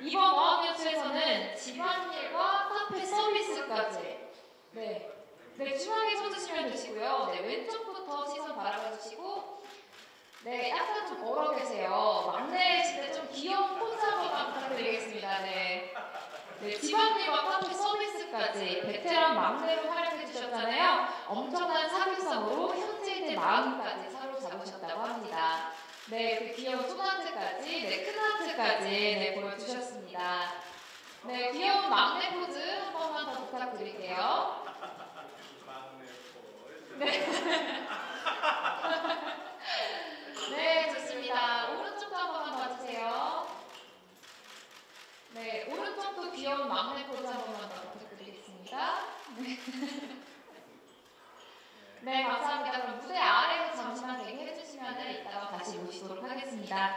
이번 어학연수에서는 집안일과 카페 서비스까지. 네. 네, 중앙에 서주시면 되시고요. 네, 왼쪽부터 시선 바라봐 주시고, 네, 약간 좀 걸어 계세요. 막내이실 때 좀 귀여운 포즈 한 번만 부탁드리겠습니다. 네. 네, 집안일과 카페 서비스까지 베테랑 막내로 활약해 주셨잖아요. 엄청난 사교성으로 현지인의 마음까지 사로잡으셨다고 합니다. 네, 그 귀여운 손하트까지, 네, 큰 하트까지 네, 보여주셨습니다. 네, 귀여운 막내 포즈 한 번만 더 부탁드릴게요. 막내 포즈. 네. 네, 좋습니다. 오른쪽도 한 번만 봐주세요. 네, 오른쪽도 귀여운 막내 포즈 한 번만 더 부탁드리겠습니다. 네. 네, 감사합니다. 그럼 무대 아래에서 잠시만 대기해주시면 이따가 다시 모시도록 하겠습니다.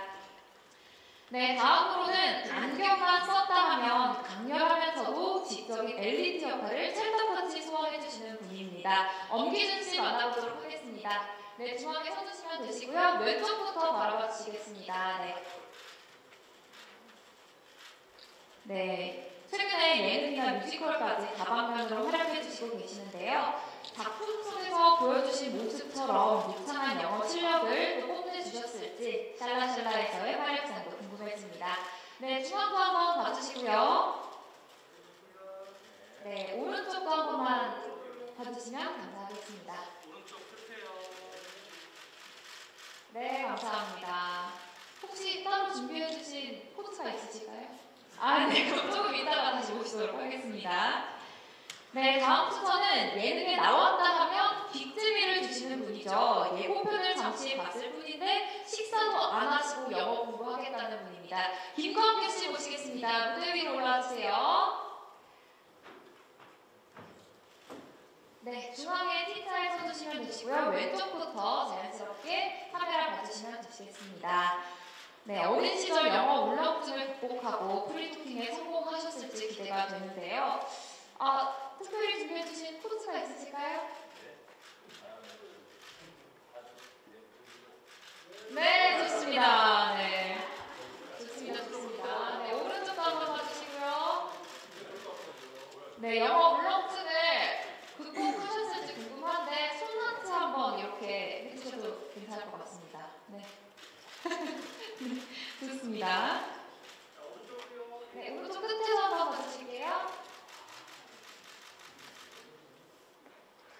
네, 다음으로는 안경만 썼다 하면 강렬하면서도 지적인 엘리트 역할을 찰떡같이 소화해주시는 분입니다. 엄기준 씨 만나보도록 하겠습니다. 네, 중앙에 서주시면 되시고요. 왼쪽부터 바라봐 주시겠습니다. 네. 네, 최근에 예능이나 뮤지컬까지 다방면으로 활약해 주시고 계시는데요. 작품 속에서 보여주신 모습처럼 유창한 영어 실력을 또 뽐내주셨을지 샬라샬라에서의 활약상도 궁금해집니다. 네, 중앙도 한번 봐주시고요. 네, 오른쪽도 한 번만 봐주시면 감사하겠습니다. 오른쪽 끝에요. 네, 감사합니다. 혹시 따로 준비해주신 포즈가 있으실까요? 아, 네, 그럼 조금 이따가 다시 모시도록 하겠습니다. 네, 다음부터는 예능에 나왔다 하면 빅재미를 주시는 분이죠. 예고편을 잠시 봤을 뿐인데 식사도 안 하시고 영어 공부하겠다는 분입니다. 김광규 씨 모시겠습니다. 무대 위로 올라와주세요. 네, 중앙에 T자에 서주시면 되시고요. 왼쪽부터 자연스럽게 카메라 봐주시면 되시겠습니다. 네, 어린 시절 영어 울렁증을 극복하고 프리토킹에 성공하셨을지 기대가 되는데요. 특별히 준비해주신 포즈가 있으실까요? 네, 좋습니다. 네, 좋습니다, 좋습니다. 네, 오른쪽도 한번 봐주시고요. 네, 영어 울렁증을 극복하셨을지 궁금한데 손하트 한번 이렇게 해주셔도 괜찮을 것 같습니다. 네. 네, 좋습니다. 네, 오른쪽 끝에서 한번 봐주실게요.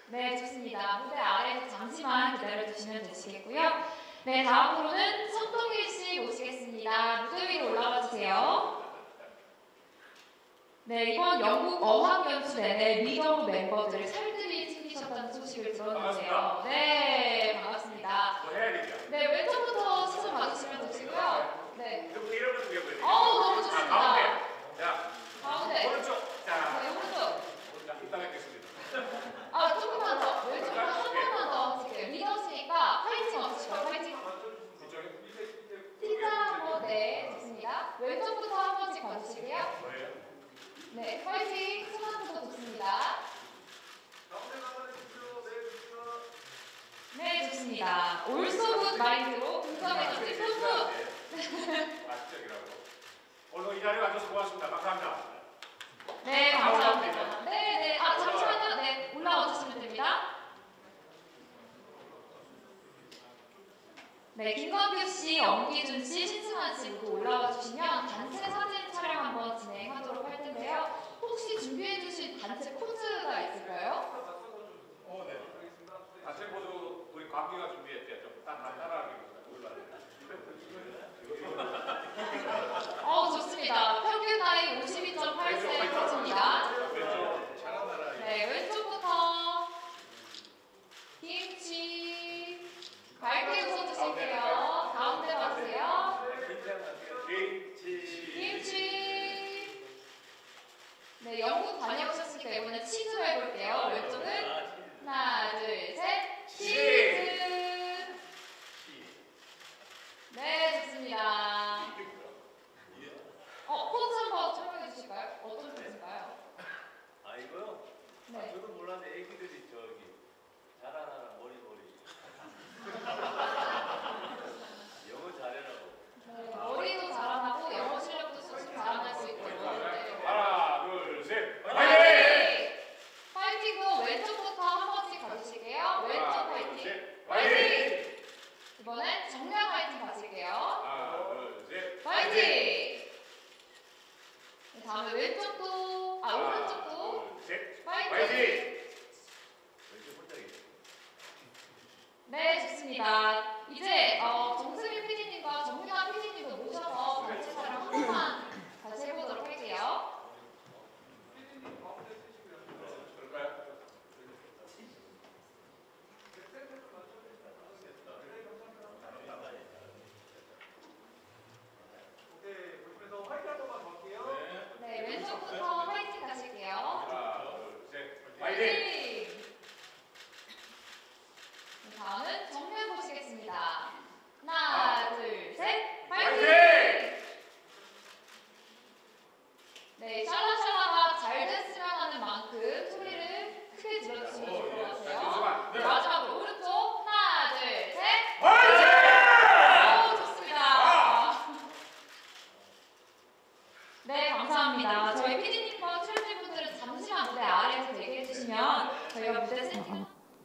네, 좋습니다. 무대 아래에서 잠시만 기다려주시면 되시겠고요. 네, 다음으로는 손동일 씨 모시겠습니다. 무대 위로 올라와 주세요. 네, 이번 영국 어학연수 내내 리더로 멤버들을 살뜰히 챙기셨다는 소식을 들었는데요. 네, 반갑습니다. 네, 왼쪽부터 시선 봐주시면 되시고요. 네. 너무 좋습니다. 가운데. 오른쪽. 자. 네, 오른쪽. 이따 뵙겠습니다. 조금만 더. 왼쪽으로 한 번만 더 하실게요. 리더시니까 파이팅 없으시고요. 파이팅. 피자 네, 좋습니다. 왼쪽부터 한 번씩 봐주시고요. 네, 파이팅. 손한부터 좋습니다. 네, 좋습니다. 올소굿 마인드로 긍정에너지 뿜뿜. 오늘 이 자리에 와주셔서 고맙습니다. 감사합니다. 네, 감사합니다. 네. 잠시만요. 네, 올라와 주시면 됩니다. 네, 김광규 씨, 엄기준 씨, 신승환 씨 모두 올라와 주시면 단체 사진 촬영 한번 진행하도록 할 텐데요. 혹시 준비해 주신 단체 포즈가 있을까요? 네. 단체 포즈 우리 광규가 준비했대요. 좀 따라하기. 좋습니다. 평균 나이 52.8세 포즈입니다. 네, 왼쪽부터 김치 밝게 웃어주실게요. 가운데 봐주세요. 김치. 네, 영국 다녀오셨을 때 이번에 치즈로 해볼게요. 왼쪽은 하나, 둘, 셋. 치즈. 네, 좋습니다. 포즈 한번 설명해 주실까요? 어떤 포즈인가요? 이거요? 네. 저도 몰랐는데 애기들이 저기 자라나라 머리머리 영어 잘해라고. 네, 머리도 자라나고 영어 실력도 쑥쑥 자라날 수 정면 화이팅 가실게요. 하나, 둘, 셋. 화이팅! 네, 다음에 왼쪽도, 오른쪽도 둘, 셋. 화이팅! 화이팅! 왼쪽 홀짝이. 네, 좋습니다. 이제 정수민 PD님과 정윤아 PD님도 모셔서 단체 촬영 한 번만 다시 해보도록 할게요. 그럴까요? 네, 왼쪽부터 화이팅 가실게요. 하나, 둘, 셋. 화이팅! 화이팅! 네, 다음은 정면 보시겠습니다. 하나, 둘, 셋, 화이팅! 화이팅! 네, 샬라샬라가 잘 됐으면 하는 만큼 소리를 크게 질러주시면 좋을 것 같아요. 네, 마지막으로 오른쪽 하나, 둘, 셋, 화이팅! 오, 좋습니다. 네, 감사합니다. 저희 PD님과 출연진분들은 잠시만 무대 아래에서 대기해 주시면 저희가 무대 세팅.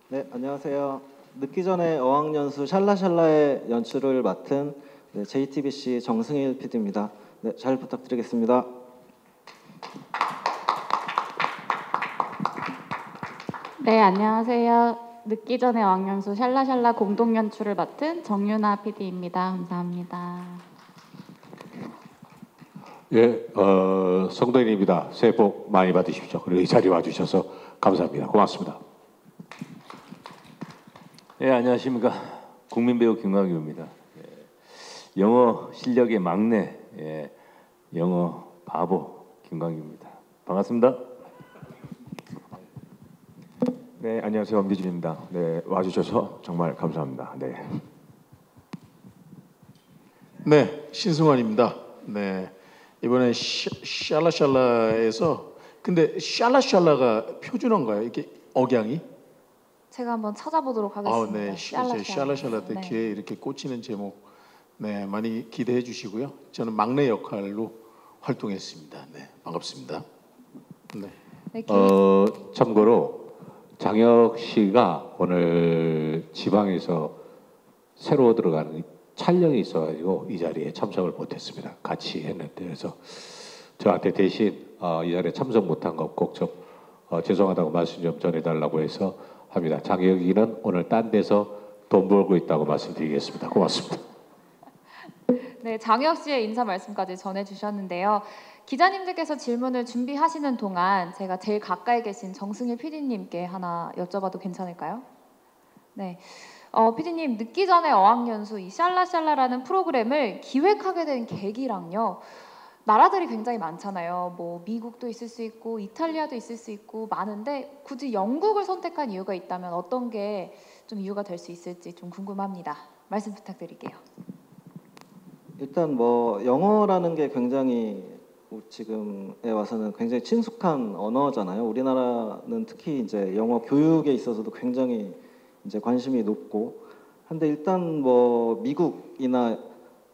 네, 안녕하세요. 늦기 전에 어학연수 샬라샬라의 연출을 맡은 JTBC 정승일 PD입니다. 네, 잘 부탁드리겠습니다. 네, 안녕하세요. 늦기 전에 어학연수 샬라샬라 공동 연출을 맡은 정윤아 PD입니다. 감사합니다. 예, 성도인입니다. 새해 복 많이 받으십시오. 그리고 이 자리에 와주셔서 감사합니다. 고맙습니다. 예, 안녕하십니까. 국민배우 김광규입니다. 예, 영어 실력의 막내, 예, 영어 바보 김광규입니다. 반갑습니다. 네, 안녕하세요. 엄기준입니다. 네, 와주셔서 정말 감사합니다. 네. 네, 신승환입니다. 네, 이번에 샬라샬라에서 근데 샬라샬라가 표준어인가요? 이게 억양이? 제가 한번 찾아보도록 하겠습니다. 네, 샬라샬라 때 네. 귀에 이렇게 꽂히는 제목, 네, 많이 기대해 주시고요. 저는 막내 역할로 활동했습니다. 네, 반갑습니다. 네. 네, 참고로 장혁 씨가 오늘 지방에서 새로 들어가는 촬영이 있어가지고 이 자리에 참석을 못했습니다. 같이 했는데 그래서 저한테 대신 이 자리에 참석 못한 거 꼭 좀 죄송하다고 말씀 좀 전해달라고 해서 합니다. 장혁이는 오늘 딴 데서 돈 벌고 있다고 말씀드리겠습니다. 고맙습니다. 네, 장혁 씨의 인사 말씀까지 전해주셨는데요. 기자님들께서 질문을 준비하시는 동안 제가 제일 가까이 계신 정승일 PD님께 하나 여쭤봐도 괜찮을까요? 네, PD님 늦기 전에 어학연수 이 샬라샬라라는 프로그램을 기획하게 된 계기랑요. 나라들이 굉장히 많잖아요. 뭐 미국도 있을 수 있고 이탈리아도 있을 수 있고 많은데 굳이 영국을 선택한 이유가 있다면 어떤 게 좀 이유가 될 수 있을지 좀 궁금합니다. 말씀 부탁드릴게요. 일단 뭐 영어라는 게 굉장히 지금에 와서는 굉장히 친숙한 언어잖아요. 우리나라는 특히 이제 영어 교육에 있어서도 굉장히 이제 관심이 높고 한데 일단 뭐 미국이나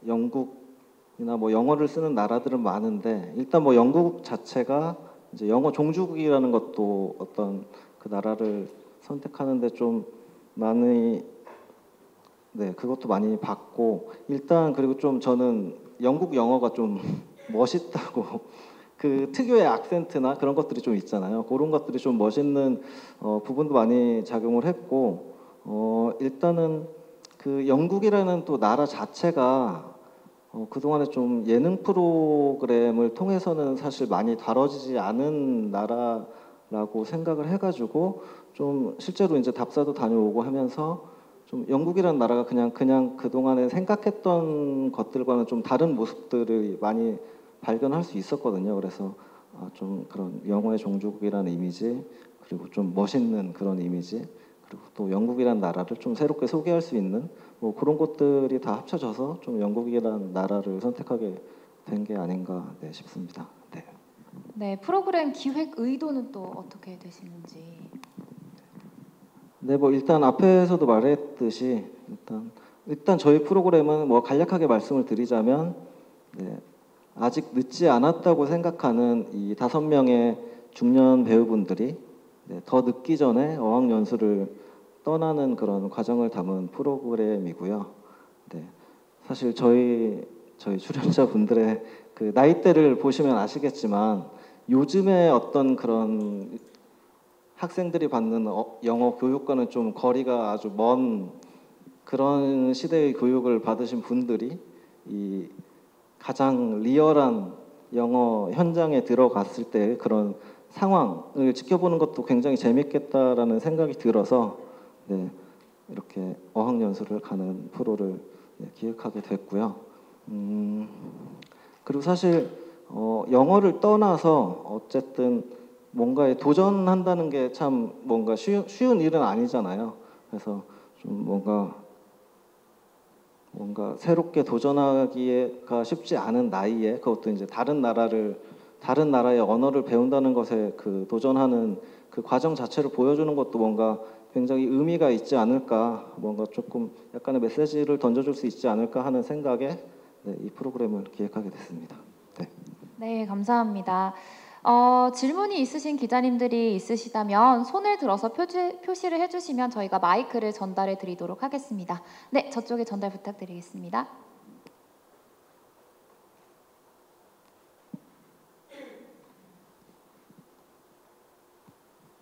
영국이나 뭐 영어를 쓰는 나라들은 많은데 일단 뭐 영국 자체가 이제 영어 종주국이라는 것도 어떤 그 나라를 선택하는데 좀 많이 그것도 많이 봤고 일단 그리고 좀 저는 영국 영어가 좀 멋있다고 그 특유의 악센트나 그런 것들이 좀 있잖아요. 그런 것들이 좀 멋있는 부분도 많이 작용을 했고 일단은 그 영국이라는 또 나라 자체가 그동안에 좀 예능 프로그램을 통해서는 사실 많이 다뤄지지 않은 나라라고 생각을 해가지고 좀 실제로 이제 답사도 다녀오고 하면서 좀 영국이라는 나라가 그냥 그동안에 생각했던 것들과는 좀 다른 모습들을 많이 발견할 수 있었거든요. 그래서 좀 그런 영어의 종주국이라는 이미지 그리고 좀 멋있는 그런 이미지 그리고 또 영국이라는 나라를 좀 새롭게 소개할 수 있는 뭐 그런 것들이 다 합쳐져서 좀 영국이라는 나라를 선택하게 된 게 아닌가 싶습니다. 네. 네, 프로그램 기획 의도는 또 어떻게 되시는지. 네, 뭐 일단 앞에서도 말했듯이 일단 저희 프로그램은 뭐 간략하게 말씀을 드리자면 아직 늦지 않았다고 생각하는 이 5명의 중년 배우분들이 더 늦기 전에 어학연수를 떠나는 그런 과정을 담은 프로그램이고요. 네. 사실 저희 출연자분들의 그 나이대를 보시면 아시겠지만 요즘에 어떤 그런 학생들이 받는 영어 교육과는 좀 거리가 아주 먼 그런 시대의 교육을 받으신 분들이 이 가장 리얼한 영어 현장에 들어갔을 때 그런 상황을 지켜보는 것도 굉장히 재밌겠다라는 생각이 들어서 네, 이렇게 어학연수를 가는 프로를 기획하게 됐고요. 그리고 사실 영어를 떠나서 어쨌든 뭔가에 도전한다는 게 참 뭔가 쉬운 일은 아니잖아요. 그래서 좀 뭔가 새롭게 도전하기가 쉽지 않은 나이에 그것도 이제 다른 나라의 언어를 배운다는 것에 그 도전하는 그 과정 자체를 보여주는 것도 뭔가 굉장히 의미가 있지 않을까, 뭔가 조금 약간의 메시지를 던져줄 수 있지 않을까 하는 생각에 네, 이 프로그램을 기획하게 됐습니다. 네, 네, 감사합니다. 질문이 있으신 기자님들이 있으시다면 손을 들어서 표시를 해주시면 저희가 마이크를 전달해 드리도록 하겠습니다. 네, 저쪽에 전달 부탁드리겠습니다.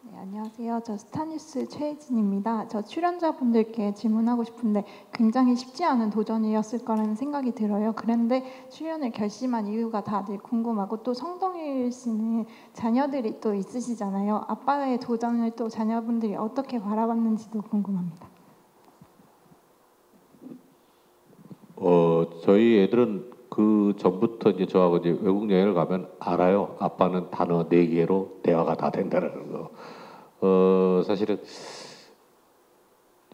네, 안녕하세요. 저 스타뉴스 최혜진입니다. 저 출연자분들께 질문하고 싶은데 굉장히 쉽지 않은 도전이었을 거라는 생각이 들어요. 그런데 출연을 결심한 이유가 다들 궁금하고 또 성동일 씨는 자녀들이 또 있으시잖아요. 아빠의 도전을 또 자녀분들이 어떻게 바라봤는지도 궁금합니다. 저희 애들은 그 전부터 이제 저하고 이제 외국 여행을 가면 알아요. 아빠는 단어 4개로 대화가 다 된다는 거. 사실은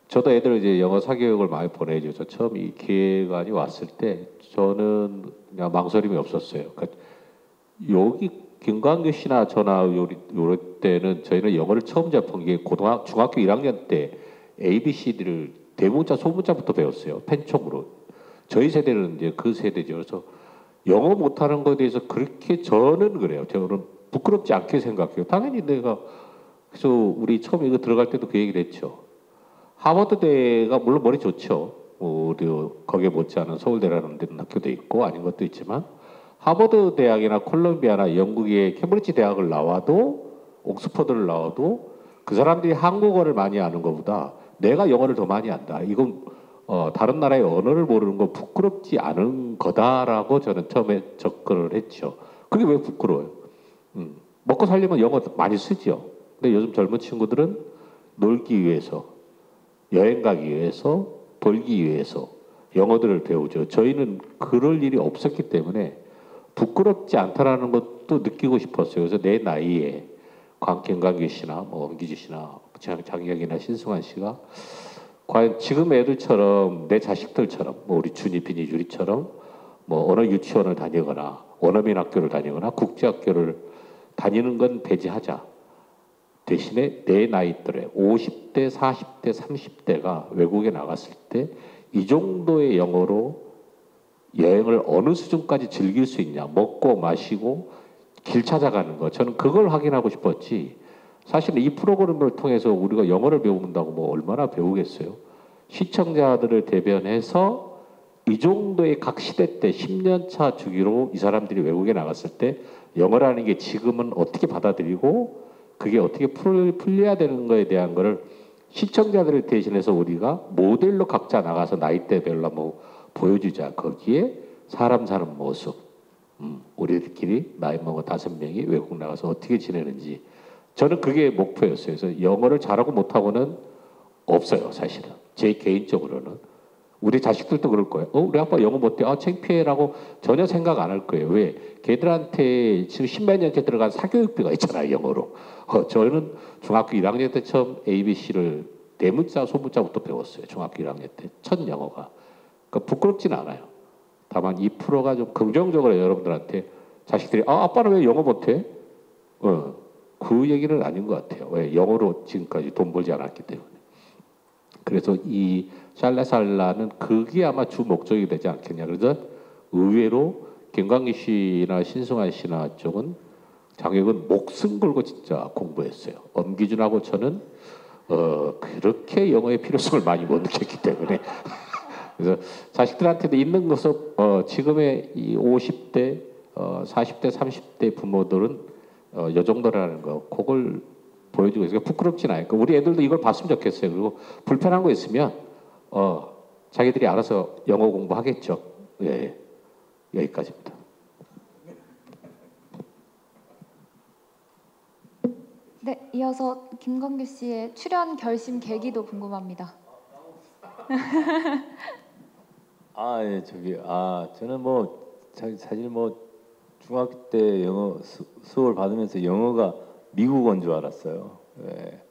저도 애들 이제 영어 사교육을 많이 보내줘서 처음 이 기획안이 왔을 때 저는 그냥 망설임이 없었어요. 그러니까 여기 김광규 씨나 저나 요럴 때는 저희는 영어를 처음 접한 게 중학교 1학년 때 ABCD를 대문자 소문자부터 배웠어요. 펜촉으로. 저희 세대는 이제 그 세대죠. 그래서 영어 못하는 것에 대해서 그렇게 저는 그래요. 저는 부끄럽지 않게 생각해요. 당연히 내가 그래서 우리 처음 이거 들어갈 때도 그 얘기를 했죠. 하버드대가 물론 머리 좋죠. 우리 거기에 못지않은 서울대라는 데는 학교도 있고 아닌 것도 있지만 하버드 대학이나 콜롬비아나 영국의 캠브리지 대학을 나와도 옥스퍼드를 나와도 그 사람들이 한국어를 많이 아는 것보다 내가 영어를 더 많이 안다. 이건 다른 나라의 언어를 모르는 건 부끄럽지 않은 거다라고 저는 처음에 접근을 했죠. 그게 왜 부끄러워요? 먹고 살려면 영어 많이 쓰죠. 근데 요즘 젊은 친구들은 놀기 위해서, 여행 가기 위해서, 벌기 위해서 영어들을 배우죠. 저희는 그럴 일이 없었기 때문에 부끄럽지 않다라는 것도 느끼고 싶었어요. 그래서 내 나이에 김광규 씨나 엄기주 씨나 장혁이나 신승환 씨가 과연 지금 애들처럼 내 자식들처럼 우리 준이, 빈이, 유리처럼 언어 유치원을 다니거나 원어민 학교를 다니거나 국제학교를 다니는 건 배제하자. 대신에 내 나이 또래 50대, 40대, 30대가 외국에 나갔을 때 이 정도의 영어로 여행을 어느 수준까지 즐길 수 있냐. 먹고 마시고 길 찾아가는 거. 저는 그걸 확인하고 싶었지. 사실 이 프로그램을 통해서 우리가 영어를 배운다고 얼마나 배우겠어요. 시청자들을 대변해서 이 정도의 각 시대 때 10년차 주기로 이 사람들이 외국에 나갔을 때 영어라는 게 지금은 어떻게 받아들이고 그게 어떻게 풀려야 되는 거에 대한 거를 시청자들을 대신해서 우리가 모델로 각자 나가서 나이대별로 보여주자. 거기에 사람 사는 모습. 우리들끼리 나이 먹은 5명이 외국 나가서 어떻게 지내는지. 저는 그게 목표였어요. 그래서 영어를 잘하고 못하고는 없어요. 사실은. 제 개인적으로는. 우리 자식들도 그럴 거예요. 우리 아빠 영어 못해. 창피해라고 전혀 생각 안 할 거예요. 왜? 걔들한테 지금 10몇 년째 들어간 사교육비가 있잖아요. 영어로. 저는 중학교 1학년 때 처음 ABC를 대문자, 소문자부터 배웠어요. 중학교 1학년 때. 첫 영어가. 그러니까 부끄럽지는 않아요. 다만 이 프로가 좀 긍정적으로 여러분들한테 자식들이 아빠는 왜 영어 못해? 그 얘기는 아닌 것 같아요. 왜? 영어로 지금까지 돈 벌지 않았기 때문에. 그래서 이 샬라샬라는 그게 아마 주 목적이 되지 않겠냐. 그래서 의외로 김광기 씨나 신승환 씨나 쪽은 장혁은 목숨 걸고 진짜 공부했어요. 엄기준하고 저는 그렇게 영어의 필요성을 많이 못 느꼈기 때문에 그래서 자식들한테도 있는 것을 지금의 이 50대, 40대, 30대 부모들은 요 정도라는 거, 그걸 보여주고 있어요. 부끄럽진 않으니까 우리 애들도 이걸 봤으면 좋겠어요. 그리고 불편한 거 있으면 자기들이 알아서 영어 공부하겠죠. 예, 여기까지입니다. 네, 이어서 김광규 씨의 출연 결심 계기도 궁금합니다. 예, 저는 사실 중학교 때 영어 수업을 받으면서 영어가 미국어인 줄 알았어요. 예.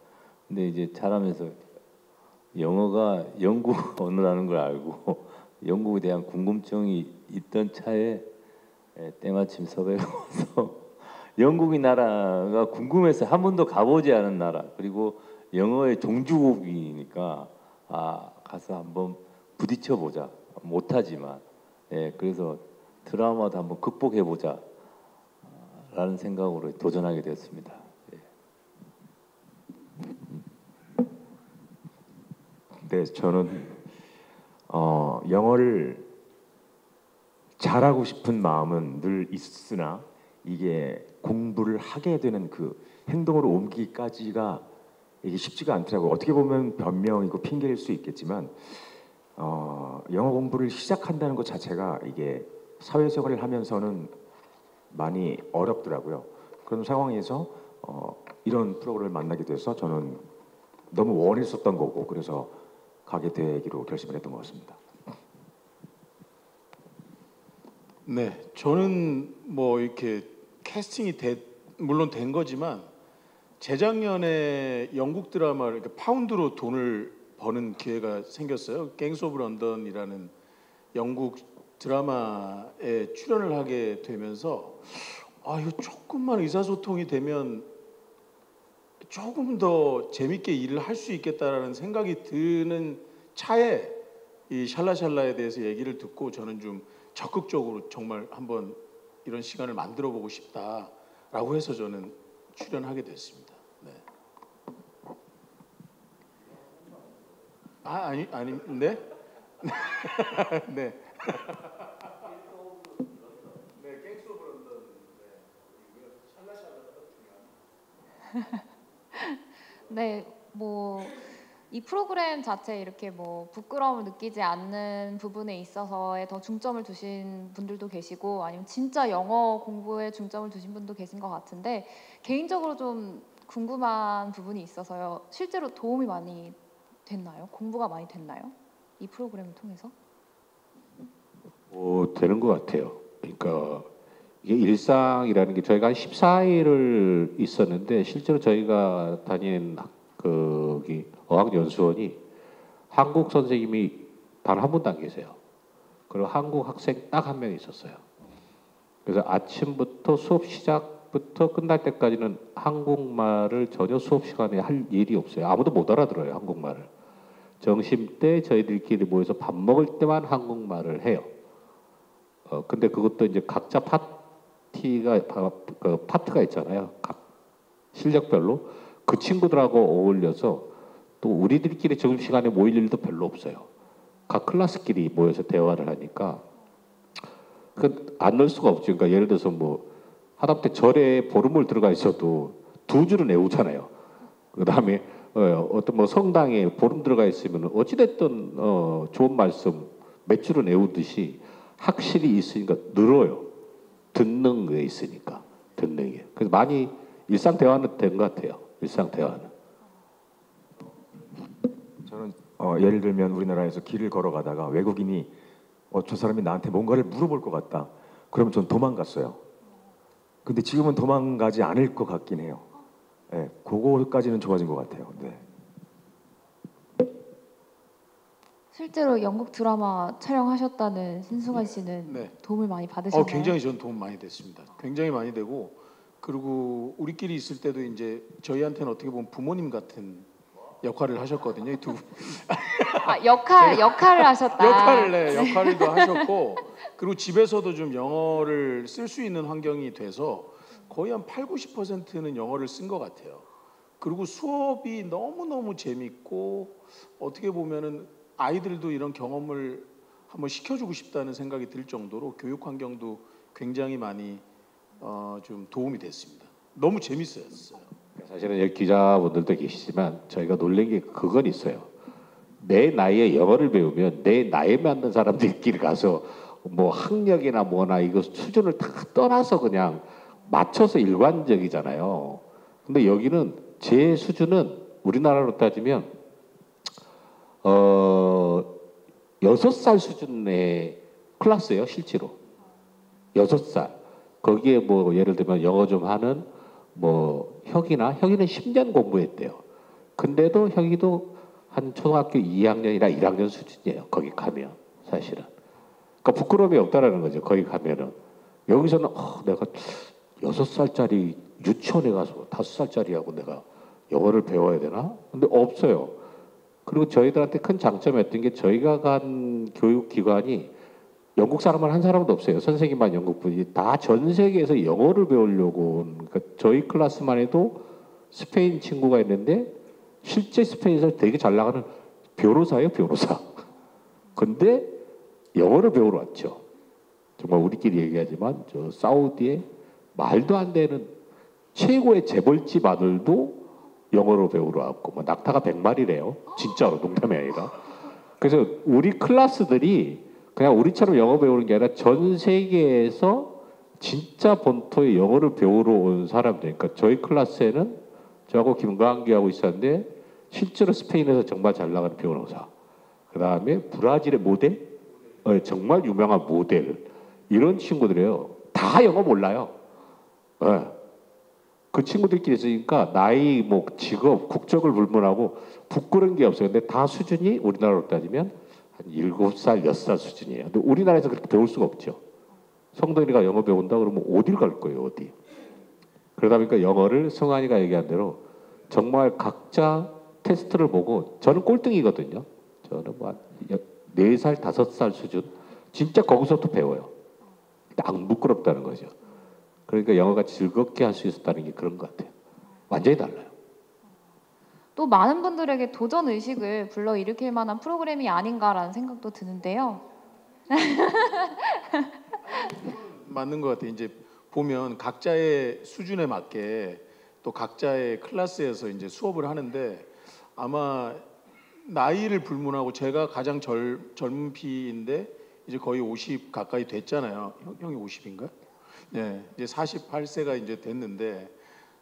근데 이제 자라면서 영어가 영국 언어라는 걸 알고 영국에 대한 궁금증이 있던 차에 때마침 섭외가 와서 영국이 나라가 궁금해서 한 번도 가보지 않은 나라, 그리고 영어의 종주국이니까 가서 한번 부딪혀 보자. 못하지만 그래서 트라우마도 한번 극복해 보자 라는 생각으로 도전하게 되었습니다. 네, 저는 영어를 잘하고 싶은 마음은 늘 있으나 이게 공부를 하게 되는 그 행동으로 옮기기까지가 이게 쉽지가 않더라고요. 어떻게 보면 변명이고 핑계일 수 있겠지만 영어 공부를 시작한다는 것 자체가 이게 사회생활을 하면서는 많이 어렵더라고요. 그런 상황에서 이런 프로그램을 만나게 돼서 저는 너무 원했었던 거고, 그래서 가게 되기로 결심을 했던 것 같습니다. 네, 저는 이렇게 캐스팅이 물론 된 거지만 재작년에 영국 드라마를 이렇게 파운드로 돈을 버는 기회가 생겼어요. 갱스 오브 런던이라는 영국 드라마에 출연을 하게 되면서 이거 조금만 의사소통이 되면 조금 더 재밌게 일을 할 수 있겠다라는 생각이 드는 차에 이 샬라샬라에 대해서 얘기를 듣고 저는 좀 적극적으로 정말 한번 이런 시간을 만들어 보고 싶다라고 해서 저는 출연하게 됐습니다. 네. 네? 네. 네, 갱스 오브 런던. 네, 이 프로그램 자체 이렇게 부끄러움을 느끼지 않는 부분에 있어서에 더 중점을 두신 분들도 계시고, 아니면 진짜 영어 공부에 중점을 두신 분도 계신 것 같은데, 개인적으로 좀 궁금한 부분이 있어서요. 실제로 도움이 많이 됐나요? 공부가 많이 됐나요? 이 프로그램을 통해서? 되는 것 같아요. 그러니까 이게 일상이라는 게 저희가 한 14일을 있었는데, 실제로 저희가 다닌 거기 어학연수원이 한국 선생님이 단 한 분도 안 계세요. 그리고 한국 학생 딱 한 명 있었어요. 그래서 아침부터 수업 시작부터 끝날 때까지는 한국말을 전혀 수업 시간에 할 일이 없어요. 아무도 못 알아들어요, 한국말을. 점심 때 저희들끼리 모여서 밥 먹을 때만 한국말을 해요. 근데 그것도 이제 각자 파트가 있잖아요. 각 실력별로 그 친구들하고 어울려서 또 우리들끼리 점심시간에 모일 일도 별로 없어요. 각 클래스끼리 모여서 대화를 하니까 안 넣을 수가 없죠. 그러니까 예를 들어서 하다못해 절에 보름을 들어가 있어도 2줄은 외우잖아요. 그 다음에 어떤 성당에 보름 들어가 있으면 어찌됐든 좋은 말씀 몇 줄은 외우듯이 확실히 있으니까 늘어요. 듣는 게 있으니까 듣는 게. 그래서 많이 일상 대화는 된 것 같아요. 일상 대화는. 저는 예를 들면 우리나라에서 길을 걸어가다가 외국인이 저 사람이 나한테 뭔가를 물어볼 것 같다. 그러면 전 도망갔어요. 근데 지금은 도망가지 않을 것 같긴 해요. 네, 그거까지는 좋아진 것 같아요. 네. 실제로 영국 드라마 촬영하셨다는 신승환 씨는 네. 도움을 많이 받으셨나요? 굉장히 전 도움 많이 됐습니다. 굉장히 많이 되고, 그리고 우리끼리 있을 때도 이제 저희한테는 어떻게 보면 부모님 같은 역할을 하셨거든요. 이 두 분. 역할을 하셨다. 역할도 하셨고, 그리고 집에서도 좀 영어를 쓸 수 있는 환경이 돼서 거의 한 80-90%는 영어를 쓴 것 같아요. 그리고 수업이 너무너무 재밌고, 어떻게 보면은 아이들도 이런 경험을 한번 시켜주고 싶다는 생각이 들 정도로 교육 환경도 굉장히 많이 좀 도움이 됐습니다. 너무 재밌어요. 사실은 여기 기자분들도 계시지만 저희가 놀란 게 그건 있어요. 내 나이에 영어를 배우면 내 나이에 맞는 사람들끼리 가서 뭐 학력이나 뭐나 이거 수준을 다 떠나서 그냥 맞춰서 일관적이잖아요. 근데 여기는 제 수준은 우리나라로 따지면 6살 수준의 클래스예요, 실제로. 6살. 거기에 뭐 예를 들면 영어 좀 하는 뭐 혁이는 10년 공부했대요. 근데도 혁이도 한 초등학교 2학년이나 1학년 수준이에요. 거기 가면 사실은. 그러니까 부끄러움이 없다라는 거죠. 거기 가면은. 여기서는 내가 6살짜리 유치원에 가서 5살짜리하고 내가 영어를 배워야 되나? 근데 없어요. 그리고 저희들한테 큰 장점이었던 게 저희가 간 교육기관이 영국 사람은 한 사람도 없어요. 선생님만 영국분이 다 전 세계에서 영어를 배우려고 그러니까 저희 클래스만 해도 스페인 친구가 있는데 실제 스페인에서 되게 잘 나가는 변호사예요, 변호사. 근데 영어를 배우러 왔죠. 정말 우리끼리 얘기하지만 저 사우디에 말도 안 되는 최고의 재벌집 아들도 영어로 배우러 왔고 뭐 낙타가 100마리래요. 진짜로 농담이 아니라. 그래서 우리 클래스들이 그냥 우리처럼 영어 배우는 게 아니라 전 세계에서 진짜 본토에 영어를 배우러 온 사람들. 그러니까 저희 클래스에는 저하고 김광기하고 있었는데 실제로 스페인에서 정말 잘 나가는 변호사. 그 다음에 브라질의 모델, 정말 유명한 모델 이런 친구들이에요. 다 영어 몰라요. 그 친구들끼리 있으니까 나이, 뭐 직업, 국적을 불문하고 부끄러운 게 없어요. 근데 다 수준이 우리나라로 따지면 한 7살, 6살 수준이에요. 근데 우리나라에서 그렇게 배울 수가 없죠. 성동이가 영어 배운다 그러면 어딜 갈 거예요, 어디. 그러다 보니까 영어를 승환이가 얘기한 대로 정말 각자 테스트를 보고 저는 꼴등이거든요. 저는 뭐 4살, 5살 수준. 진짜 거기서부터 배워요. 안 부끄럽다는 거죠. 그러니까 영어가 즐겁게 할 수 있었다는 게 그런 것 같아요. 완전히 달라요. 또 많은 분들에게 도전 의식을 불러일으킬 만한 프로그램이 아닌가라는 생각도 드는데요. 맞는 것 같아요. 이제 보면 각자의 수준에 맞게 또 각자의 클래스에서 이제 수업을 하는데 아마 나이를 불문하고 제가 가장 젊은 피인데 이제 거의 50 가까이 됐잖아요. 형이 50인가? 네, 이제 48세가 이제 됐는데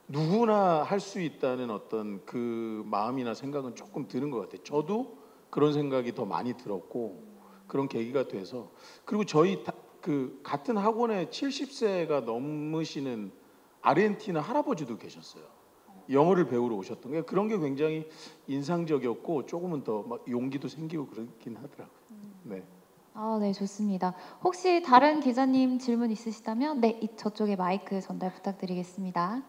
누구나 할 수 있다는 어떤 그 마음이나 생각은 조금 드는 것 같아요. 저도 그런 생각이 더 많이 들었고 그런 계기가 돼서 그리고 저희 그 같은 학원에 70세가 넘으시는 아르헨티나 할아버지도 계셨어요. 영어를 배우러 오셨던 게 그런 게 굉장히 인상적이었고 조금은 더 막 용기도 생기고 그렇긴 하더라고요. 네. 네, 좋습니다. 혹시 다른 기자님 질문 있으시다면 저쪽에 마이크 전달 부탁드리겠습니다.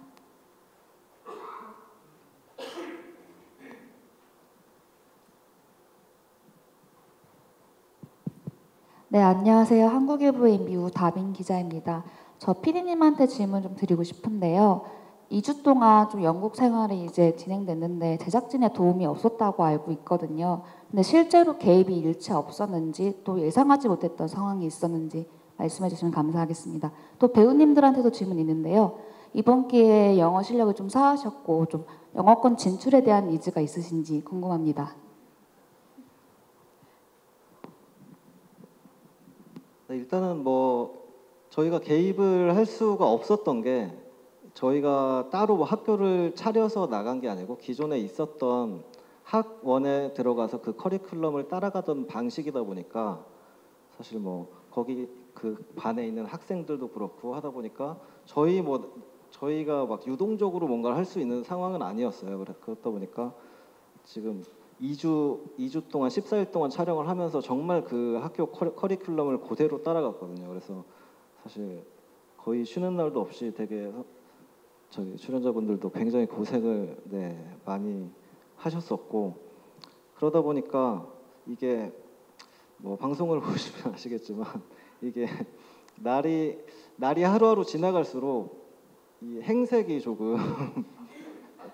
네, 안녕하세요. 한국일보의 미우 다빈 기자입니다. 저 PD님한테 질문 좀 드리고 싶은데요. 2주 동안 좀 영국 생활이 이제 진행됐는데 제작진의 도움이 없었다고 알고 있거든요. 근데 실제로 개입이 일체 없었는지 또 예상하지 못했던 상황이 있었는지 말씀해 주시면 감사하겠습니다. 또 배우님들한테도 질문 있는데요. 이번 기회에 영어 실력을 좀 쌓으셨고 좀 영어권 진출에 대한 니즈가 있으신지 궁금합니다. 네, 일단은 뭐 저희가 개입을 할 수가 없었던 게 저희가 따로 뭐 학교를 차려서 나간 게 아니고 기존에 있었던 학원에 들어가서 그 커리큘럼을 따라가던 방식이다 보니까 사실 뭐 거기 그 반에 있는 학생들도 그렇고 하다 보니까 저희가 막 유동적으로 뭔가를 할 수 있는 상황은 아니었어요. 그렇다 보니까 지금 2주 동안 14일 동안 촬영을 하면서 정말 그 학교 커리큘럼을 그대로 따라갔거든요. 그래서 사실 거의 쉬는 날도 없이 되게 저희 출연자분들도 굉장히 고생을 많이 하셨었고 그러다 보니까 이게 뭐 방송을 보시면 아시겠지만 이게 날이 하루하루 지나갈수록 이 행색이 조금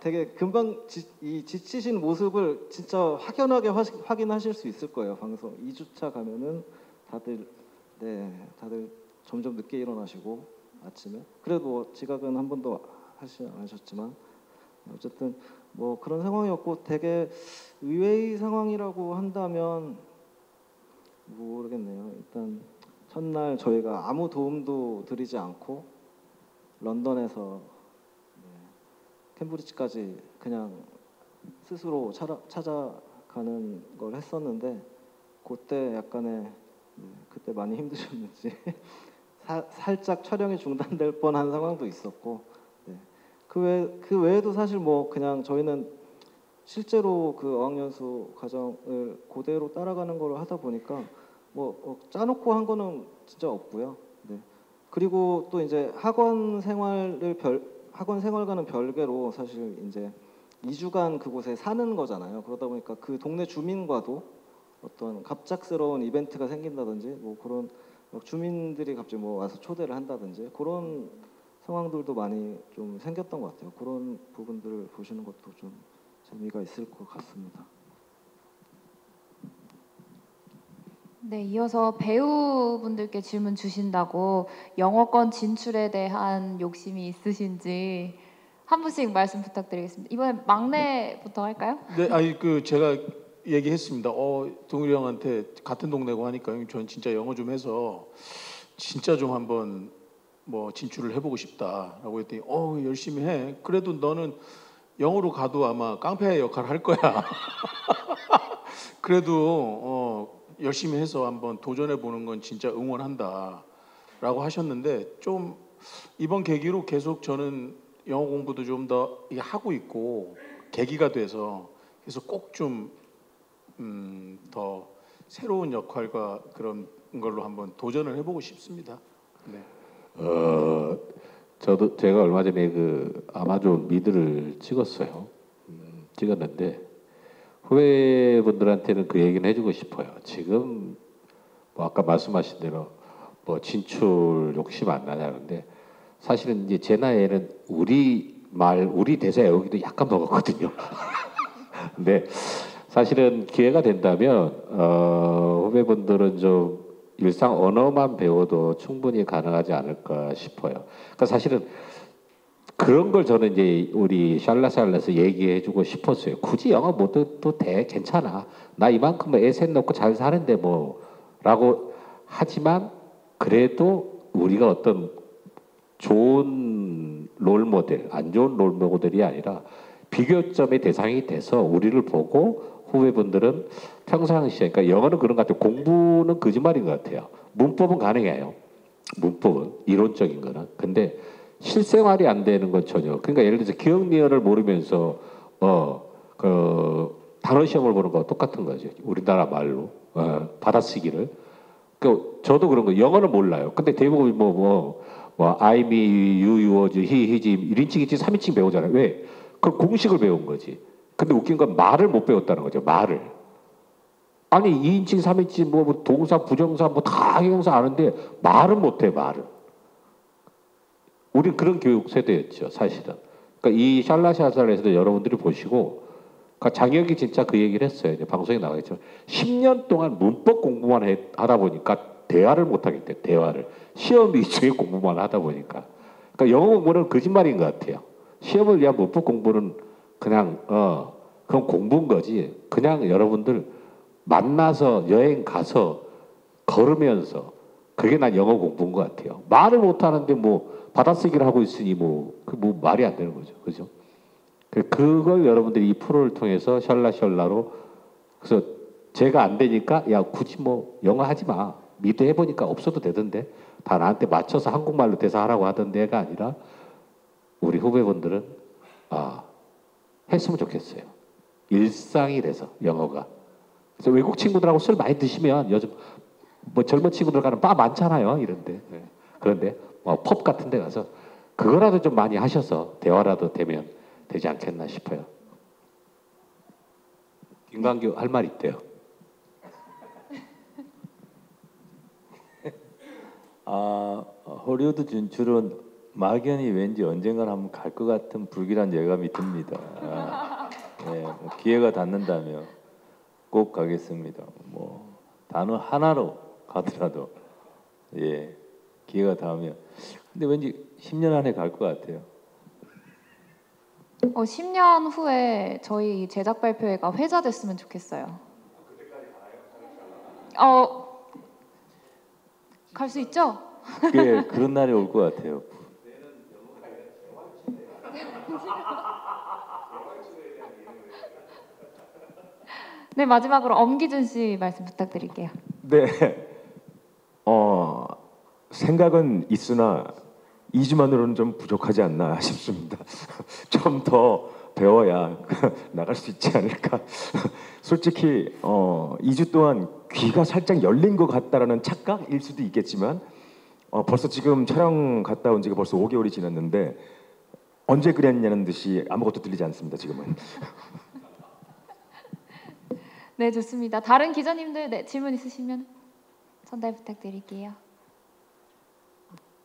되게 금방 지치신 모습을 진짜 확연하게 확인하실 수 있을 거예요. 방송 2주차 가면은 다들 점점 늦게 일어나시고 아침에 그래도 뭐 지각은 한 번도 하시지 않으셨지만 어쨌든 뭐 그런 상황이었고 되게 의외의 상황이라고 한다면 모르겠네요. 일단 첫날 저희가 아무 도움도 드리지 않고 런던에서 캠브리지까지 그냥 스스로 찾아가는 걸 했었는데 그때 약간의 그때 많이 힘드셨는지 살짝 촬영이 중단될 뻔한 상황도 있었고 그 외에도 사실 뭐 그냥 저희는 실제로 그 어학연수 과정을 그대로 따라가는 걸 하다 보니까 뭐 짜놓고 한 거는 진짜 없고요. 그리고 또 이제 학원 생활과는 별개로 사실 이제 2주간 그곳에 사는 거잖아요. 그러다 보니까 그 동네 주민과도 어떤 갑작스러운 이벤트가 생긴다든지 뭐 그런 주민들이 갑자기 뭐 와서 초대를 한다든지 그런 상황들도 많이 좀 생겼던 것 같아요. 그런 부분들을 보시는 것도 좀 재미가 있을 것 같습니다. 네, 이어서 배우분들께 질문 주신다고 영어권 진출에 대한 욕심이 있으신지 한 분씩 말씀 부탁드리겠습니다. 이번엔 막내부터 할까요? 네, 아니 그 제가 얘기했습니다. 동일이 형한테 같은 동네고 하니까 형 저는 진짜 영어 좀 해서 진짜 좀 한번 뭐 진출을 해보고 싶다라고 했더니 열심히 해. 그래도 너는 영어로 가도 아마 깡패 역할 할 거야. 그래도 열심히 해서 한번 도전해 보는 건 진짜 응원한다라고 하셨는데 좀 이번 계기로 계속 저는 영어 공부도 좀 더 하고 있고 계기가 돼서 그래서 꼭 좀 더 새로운 역할과 그런 걸로 한번 도전을 해보고 싶습니다. 네. 제가 얼마 전에 그 아마존 미드를 찍었어요. 찍었는데 후배분들한테는 그 얘기는 해주고 싶어요. 지금 뭐 아까 말씀하신 대로 뭐 진출 욕심 안 나냐는데 사실은 이제 제 나이에는 우리 대사 외우기도 약간 먹었거든요. 근데 사실은 기회가 된다면 후배분들은 좀 일상 언어만 배워도 충분히 가능하지 않을까 싶어요. 그러니까 사실은 그런 걸 저는 이제 우리 샬라샬라에서 얘기해주고 싶었어요. 굳이 영어 못해도 돼, 괜찮아. 나 이만큼 에셋 넣고 잘 사는데 뭐라고 하지만 그래도 우리가 어떤 좋은 롤 모델, 안 좋은 롤 모델이 아니라 비교점의 대상이 돼서 우리를 보고 후배분들은 평상시에 그러니까 영어는 그런 것 같아요. 공부는 거짓말인 것 같아요. 문법은 가능해요. 문법은 이론적인 거는. 근데 실생활이 안 되는 건 전혀. 그러니까 예를 들어서 기억리언을 모르면서 그 단어 시험을 보는 거와 똑같은 거죠. 우리나라 말로 받아쓰기를. 그 저도 그런 거 영어는 몰라요. 근데 대부분 뭐 I, me, you, yours, he, his, 1인칭, 2인칭, 3인칭 배우잖아요. 왜? 그 공식을 배운 거지. 근데 웃긴 건 말을 못 배웠다는 거죠. 말을. 아니 2인칭, 3인칭 뭐 동사, 부정사 뭐 다 형용사 아는데 말은 못해 말을. 우린 그런 교육 세대였죠. 사실은. 그러니까 이 샬라샤살에서도 여러분들이 보시고 그러니까 장혁이 진짜 그 얘기를 했어요. 이제 방송에 나가겠죠. 10년 동안 문법 공부만 하다 보니까 대화를 못 하겠대. 대화를. 시험 위주의 공부만 하다 보니까. 그러니까 영어 공부는 거짓말인 것 같아요. 시험을 위한 문법 공부는 그냥 그건 공부인 거지. 그냥 여러분들 만나서 여행 가서 걸으면서 그게 난 영어 공부인 것 같아요. 말을 못 하는데 뭐 받아쓰기를 하고 있으니 뭐 말이 안 되는 거죠. 그죠? 그걸 여러분들이 이 프로를 통해서 샬라로 그래서 제가 안 되니까 야 굳이 뭐 영어 하지 마. 미드 해보니까 없어도 되던데 다 나한테 맞춰서 한국말로 대사하라고 하던데가 아니라 우리 후배분들은 했으면 좋겠어요. 일상이 돼서 영어가. 그래서 외국 친구들하고 술 많이 드시면 요즘 뭐 젊은 친구들 가는 바 많잖아요. 이런데. 그런데 펍 같은 데 가서 그거라도 좀 많이 하셔서 대화라도 되면 되지 않겠나 싶어요. 김광규 할 말 있대요. 헐리우드 진출은 막연히 왠지 언젠간 한번 갈 것 같은 불길한 예감이 듭니다. 네, 기회가 닿는다면 꼭 가겠습니다. 뭐 단어 하나로 가더라도 예 기회가 닿으면 근데 왠지 10년 안에 갈 것 같아요. 10년 후에 저희 제작 발표회가 회자됐으면 좋겠어요. 갈 수 있죠? 예 그런 날이 올 것 같아요. 네, 마지막으로 엄기준 씨 말씀 부탁드릴게요. 네. 생각은 있으나 2주만으로는 좀 부족하지 않나 싶습니다. 좀 더 배워야 나갈 수 있지 않을까. 솔직히 2주 동안 귀가 살짝 열린 것 같다라는 착각일 수도 있겠지만 벌써 지금 촬영 갔다 온 지가 벌써 5개월이 지났는데 언제 그랬냐는 듯이 아무것도 들리지 않습니다. 지금은. 네, 좋습니다. 다른 기자님들 네, 질문 있으시면 전달 부탁드릴게요.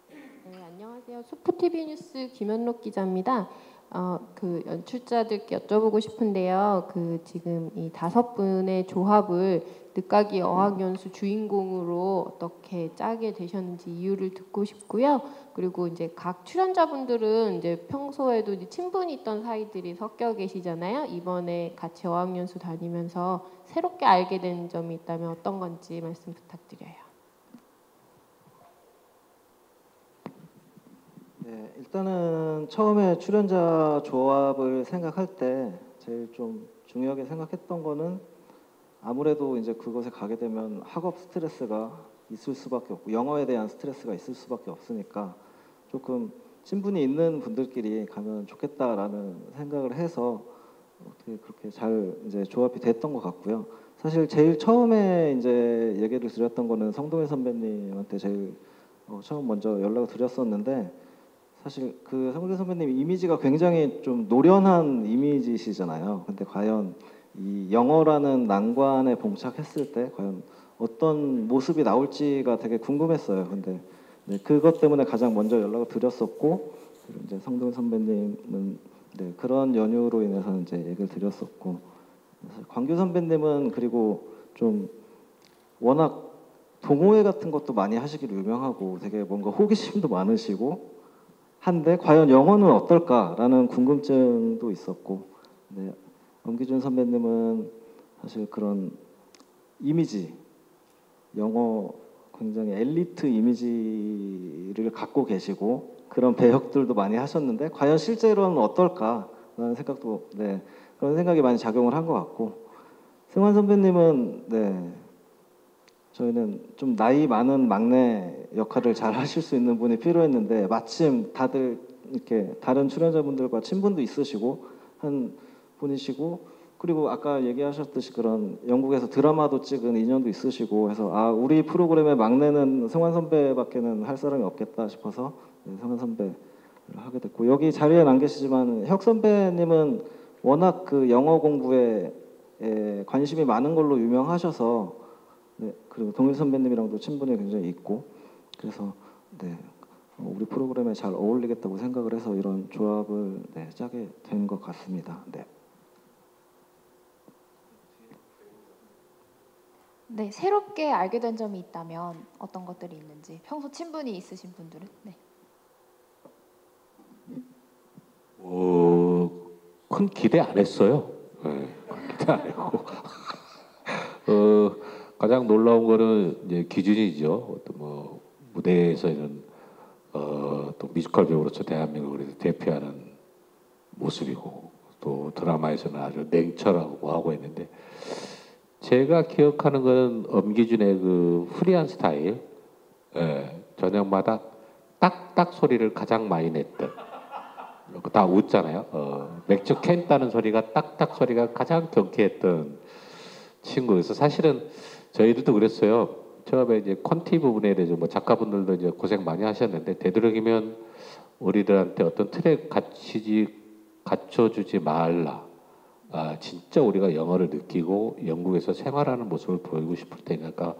네, 안녕하세요. 수프TV 뉴스 김현록 기자입니다. 그 연출자들께 여쭤보고 싶은데요. 그 지금 이 5분의 조합을 늦가기 어학연수 주인공으로 어떻게 짜게 되셨는지 이유를 듣고 싶고요. 그리고 이제 각 출연자분들은 이제 평소에도 이제 친분이 있던 사이들이 섞여 계시잖아요. 이번에 같이 어학연수 다니면서 새롭게 알게 된 점이 있다면 어떤 건지 말씀 부탁드려요. 네, 일단은 처음에 출연자 조합을 생각할 때 제일 좀 중요하게 생각했던 거는 아무래도 이제 그곳에 가게 되면 학업 스트레스가 있을 수밖에 없고 영어에 대한 스트레스가 있을 수밖에 없으니까 조금 친분이 있는 분들끼리 가면 좋겠다라는 생각을 해서 어떻게 그렇게 잘 이제 조합이 됐던 것 같고요. 사실 제일 처음에 이제 얘기를 드렸던 거는 성동일 선배님한테 제일 처음 먼저 연락을 드렸었는데 사실 그 성동일 선배님 이미지가 굉장히 좀 노련한 이미지시잖아요. 근데 과연 이 영어라는 난관에 봉착했을 때 과연 어떤 모습이 나올지가 되게 궁금했어요. 근데 네, 그것 때문에 가장 먼저 연락을 드렸었고 그리고 이제 성동일 선배님은 네, 그런 연유로 인해서 이제 얘기를 드렸었고 광규 선배님은 그리고 좀 워낙 동호회 같은 것도 많이 하시기로 유명하고 되게 뭔가 호기심도 많으시고 한데 과연 영어는 어떨까라는 궁금증도 있었고 네, 엄기준 선배님은 사실 그런 이미지 영어 굉장히 엘리트 이미지를 갖고 계시고 그런 배역들도 많이 하셨는데 과연 실제로는 어떨까라는 생각도 네, 그런 생각이 많이 작용을 한 것 같고 승환 선배님은 네, 저희는 좀 나이 많은 막내 역할을 잘 하실 수 있는 분이 필요했는데 마침 다들 이렇게 다른 출연자분들과 친분도 있으시고 한 분이시고 그리고 아까 얘기하셨듯이 그런 영국에서 드라마도 찍은 인연도 있으시고 해서 아 우리 프로그램의 막내는 승환 선배밖에는 할 사람이 없겠다 싶어서 네, 승환 선배를 하게 됐고 여기 자리에는 안 계시지만 혁 선배님은 워낙 그 영어 공부에 관심이 많은 걸로 유명하셔서 네, 그리고 동일 선배님이랑도 친분이 굉장히 있고 그래서 네, 우리 프로그램에 잘 어울리겠다고 생각을 해서 이런 조합을 네, 짜게 된 것 같습니다. 네. 네, 새롭게 알게 된 점이 있다면 어떤 것들이 있는지 평소 친분이 있으신 분들은 네. 큰 기대 안 했어요. 네, 기대 안 했고 가장 놀라운 거는 이제 기준이죠. 어떤 뭐 무대에서는 또 뮤지컬 배우로서 대한민국을 대표하는 모습이고 또 드라마에서는 아주 냉철하고 뭐 하고 있는데 제가 기억하는 거는 엄기준의 그 프리한 스타일, 저녁마다 딱딱 소리를 가장 많이 냈던. 다 웃잖아요. 맥주 캔 따는 소리가 딱딱 소리가 가장 경쾌했던 친구여서 사실은 저희들도 그랬어요. 처음에 이제 콘티 부분에 대해서 뭐 작가분들도 이제 고생 많이 하셨는데 되도록이면 우리들한테 어떤 틀에 갖춰주지 말라. 진짜 우리가 영어를 느끼고 영국에서 생활하는 모습을 보이고 싶을 테니까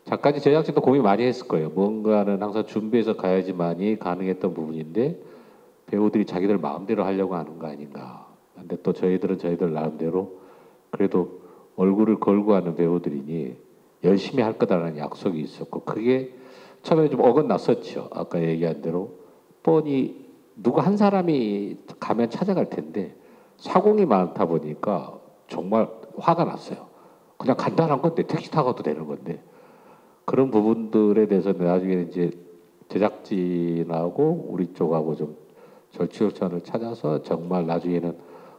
작가님 제작진도 고민 많이 했을 거예요. 뭔가는 항상 준비해서 가야지만이 가능했던 부분인데 배우들이 자기들 마음대로 하려고 하는 거 아닌가. 근데 또 저희들은 저희들 나름대로 그래도 얼굴을 걸고 하는 배우들이니 열심히 할 거다라는 약속이 있었고 그게 처음에 좀 어긋났었죠. 아까 얘기한 대로 뻔히 누가 한 사람이 가면 찾아갈 텐데 사공이 많다 보니까 정말 화가 났어요. 그냥 간단한 건데 택시 타고도 되는 건데 그런 부분들에 대해서 나중에 이제 제작진하고 우리 쪽하고 좀 절충선을 찾아서 정말 나중에는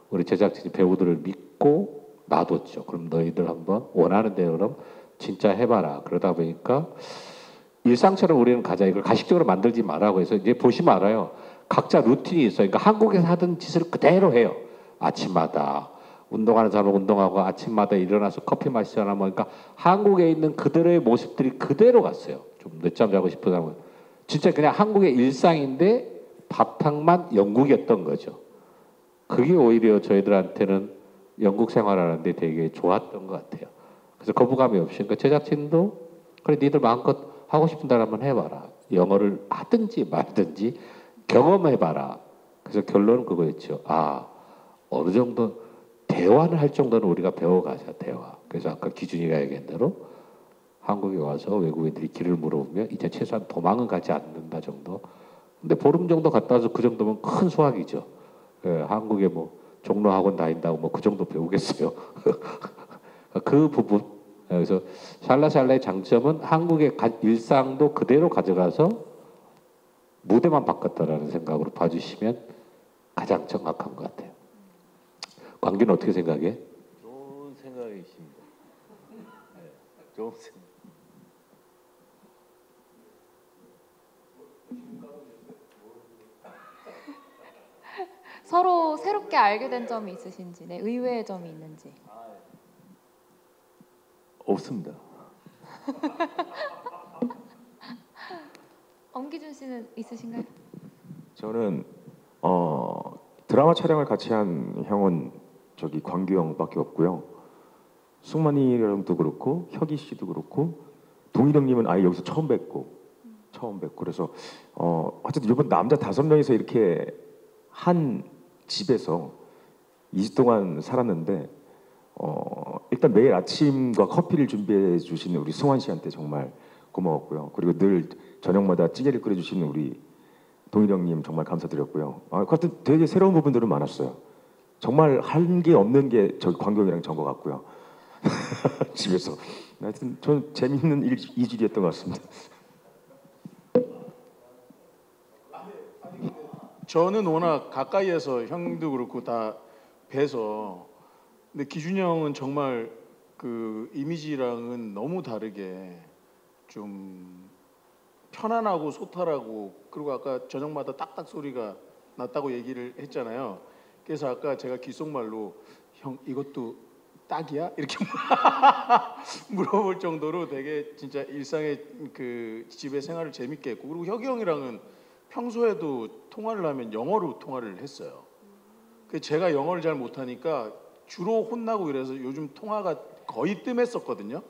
우리 제작진이 배우들을 믿고 놔뒀죠. 그럼 너희들 한번 원하는 대로 그럼 진짜 해봐라. 그러다 보니까 일상처럼 우리는 가자. 이걸 가식적으로 만들지 말라고 해서 이제 보시면 알아요. 각자 루틴이 있어요. 그러니까 한국에서 하던 짓을 그대로 해요. 아침마다 운동하는 사람은 운동하고 아침마다 일어나서 커피 마시잖아. 그러니까 한국에 있는 그들의 모습들이 그대로 갔어요. 좀 늦잠 자고 싶은 사람은 진짜 그냥 한국의 일상인데 바탕만 영국이었던 거죠. 그게 오히려 저희들한테는 영국 생활하는데 되게 좋았던 것 같아요. 그래서 거부감이 없이 그러니까 제작진도 그래 니들 마음껏 하고 싶은 대로 한번 해봐라. 영어를 하든지 말든지 경험해봐라. 그래서 결론은 그거였죠. 아 어느 정도 대화를 할 정도는 우리가 배워가자. 대화. 그래서 아까 기준이가 얘기한 대로 한국에 와서 외국인들이 길을 물어보면 이제 최소한 도망은 가지 않는다 정도. 근데 보름 정도 갔다 와서 그 정도면 큰 수확이죠. 예, 한국에 뭐 종로학원 다닌다고 뭐 그 정도 배우겠어요. 그 부분. 그래서 샬라샬라의 장점은 한국의 일상도 그대로 가져가서 무대만 바꿨다라는 생각으로 봐주시면 가장 정확한 것 같아요. 광규는 어떻게 생각해? 좋은 생각이십니다. 네, 좋은 생각. 서로 새롭게 알게 된 점이 있으신지, 네, 의외의 점이 있는지. 없습니다. 엄기준 씨는 있으신가요? 저는 드라마 촬영을 같이 한 형은 저기 광규 형밖에 없고요. 승만이 형도 그렇고 혁이 씨도 그렇고 동일 형님은 아예 여기서 처음 뵙고 그래서 어쨌든 이번 남자 5명이서 이렇게 한 집에서 2주 동안 살았는데 일단 매일 아침과 커피를 준비해 주시는 우리 승환 씨한테 정말 고마웠고요. 그리고 늘 저녁마다 찌개를 끓여 주시는 우리 동일 형님 정말 감사드렸고요. 하여튼 되게 새로운 부분들은 많았어요. 정말 한 게 없는 게 저기 광경이랑 전 것 같고요. 집에서 하여튼 전 재밌는 이주일이었던 것 같습니다. 저는 워낙 가까이에서 형도 그렇고 다 뵈서 근데 기준이 형은 정말 그 이미지랑은 너무 다르게 좀 편안하고 소탈하고 그리고 아까 저녁마다 딱딱 소리가 났다고 얘기를 했잖아요. 그래서 아까 제가 귓속말로 형 이것도 딱이야? 이렇게 물어볼 정도로 되게 진짜 일상의 그 집의 생활을 재밌게 했고 그리고 혁이 형이랑은 평소에도 통화를 하면 영어로 통화를 했어요. 그 제가 영어를 잘 못하니까 주로 혼나고 이래서 요즘 통화가 거의 뜸했었거든요.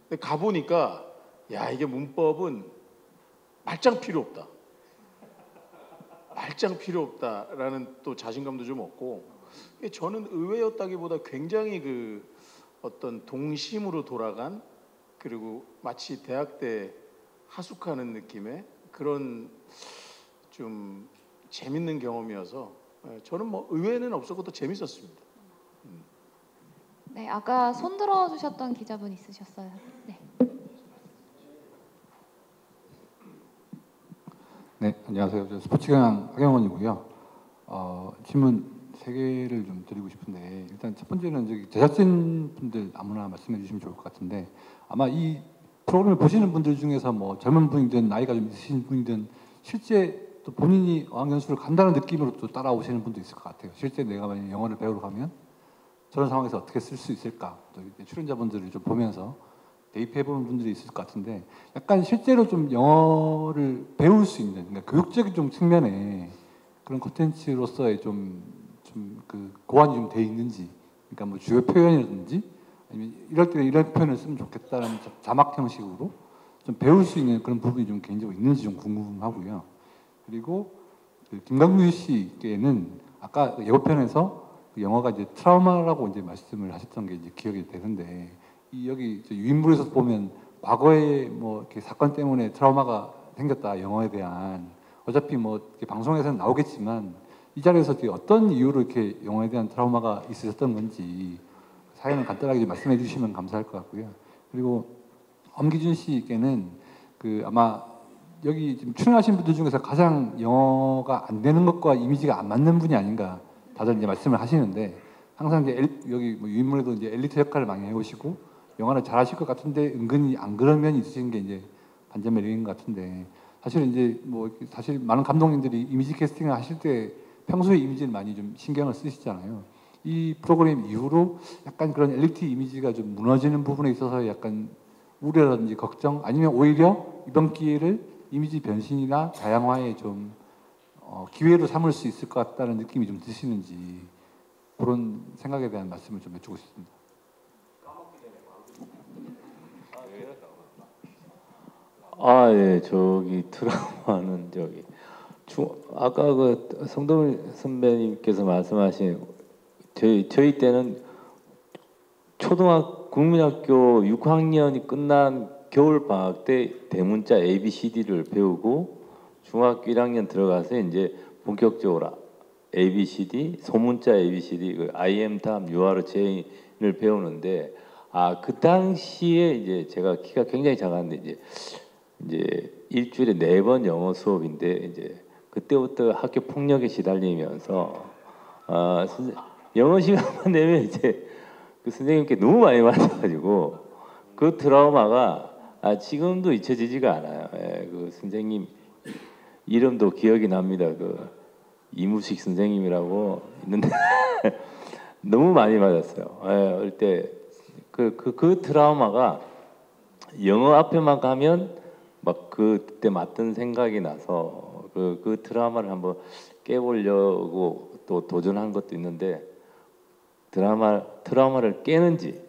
근데 가보니까 야 이게 문법은 말짱 필요 없다. 말짱 필요 없다라는 또 자신감도 좀 얻고 저는 의외였다기보다 굉장히 그 어떤 동심으로 돌아간 그리고 마치 대학 때 하숙하는 느낌의 그런 좀 재밌는 경험이어서 저는 뭐 의외는 없었고 또 재밌었습니다. 네, 아까 손 들어주셨던 기자분 있으셨어요. 네. 네, 안녕하세요. 저 스포츠경향 하경원이고요. 질문 3개를 좀 드리고 싶은데 일단 첫 번째는 저기 제작진 분들 아무나 말씀해 주시면 좋을 것 같은데 아마 이 프로그램을 보시는 분들 중에서 뭐 젊은 분이든 나이가 좀 있으신 분이든 실제 또 본인이 어학연수를 간다는 느낌으로 또 따라오시는 분도 있을 것 같아요. 실제 내가 만약 영어를 배우러 가면 저런 상황에서 어떻게 쓸 수 있을까? 출연자분들을 좀 보면서 대입해보는 분들이 있을 것 같은데 약간 실제로 좀 영어를 배울 수 있는 그러니까 교육적인 좀 측면에 그런 콘텐츠로서의 좀 그 고안이 좀 돼 있는지 그러니까 뭐 주요 표현이라든지 아니면 이럴 때 이런 표현을 쓰면 좋겠다는 자막 형식으로 좀 배울 수 있는 그런 부분이 좀 개인적으로 있는지 좀 궁금하고요. 그리고 그 김광규 씨께는 아까 예고편에서 그 영어가 이제 트라우마라고 이제 말씀을 하셨던 게 이제 기억이 되는데 여기 유인물에서 보면 과거에 뭐 이렇게 사건 때문에 트라우마가 생겼다 영어에 대한 어차피 뭐 이렇게 방송에서는 나오겠지만 이 자리에서 어떤 이유로 이렇게 영어에 대한 트라우마가 있으셨던 건지 사연을 간단하게 좀 말씀해 주시면 감사할 것 같고요. 그리고 엄기준 씨께는 그 아마 여기 지금 출연하신 분들 중에서 가장 영어가 안 되는 것과 이미지가 안 맞는 분이 아닌가 다들 이제 말씀을 하시는데 항상 이제 여기 뭐 유인물에도 이제 엘리트 역할을 많이 해오시고 영화를 잘하실 것 같은데 은근히 안 그런 면이 있으신 게 이제 반전 매력인 것 같은데 사실 이제 뭐 사실 많은 감독님들이 이미지 캐스팅을 하실 때 평소에 이미지를 많이 좀 신경을 쓰시잖아요. 이 프로그램 이후로 약간 그런 엘리트 이미지가 좀 무너지는 부분에 있어서 약간 우려라든지 걱정 아니면 오히려 이번 기회를 이미지 변신이나 다양화에 좀 기회로 삼을 수 있을 것 같다는 느낌이 좀 드시는지 그런 생각에 대한 말씀을 좀 여쭙고 싶습니다. 아, 예, 저기 드라마는 저기 아까 그 성동일 선배님께서 말씀하신 저희 때는 국민학교 6학년이 끝난 겨울 방학 때 대문자 ABCD를 배우고 중학교 1학년 들어가서 이제 본격적으로 ABCD, 소문자 ABCD, 그 I am Tom, you are Jane을 배우는데 그 당시에 이제 제가 키가 굉장히 작았는데 이제 일주일에 4번 영어 수업인데 이제 그때부터 학교 폭력에 시달리면서 영어 시간만 내면 이제 그 선생님께 너무 많이 맞아가지고 그 트라우마가 지금도 잊혀지지가 않아요. 예, 그 선생님 이름도 기억이 납니다. 그 이무식 선생님이라고 있는데 너무 많이 맞았어요. 예, 어릴 때 그 트라우마가 영어 앞에만 가면 막 그때 맞던 생각이 나서 그 트라우마를 한번 깨보려고 또 도전한 것도 있는데 트라우마를 깨는지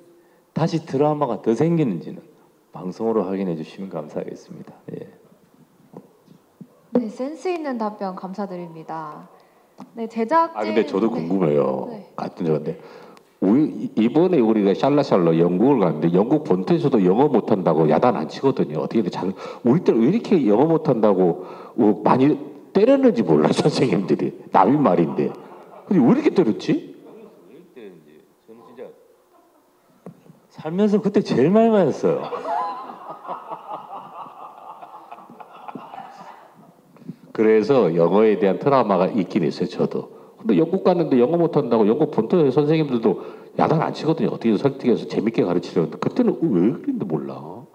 다시 트라우마가 더 생기는지는 방송으로 확인해 주시면 감사하겠습니다. 예. 네, 센스 있는 답변 감사드립니다. 네, 제작진. 근데 저도 네. 궁금해요. 네. 같은 건데 이번에 우리가 샬라샬라 영국을 갔는데 영국 본토에서도 영어 못한다고 야단 안 치거든요. 어떻게 우리 때는 왜 이렇게 영어 못한다고 많이 때렸는지 몰라 선생님들이 남의 말인데 근데 왜 이렇게 때렸지? 저는 진짜 살면서 그때 제일 많이 맞았어요. 그래서 영어에 대한 트라우마가 있긴 있어요. 저도. 근데 영국 갔는데 영어 못한다고 영국 본토 선생님들도 야단 안 치거든요. 어떻게 설득해서 재밌게 가르치려는데 그때는 왜 그랬는지 몰라.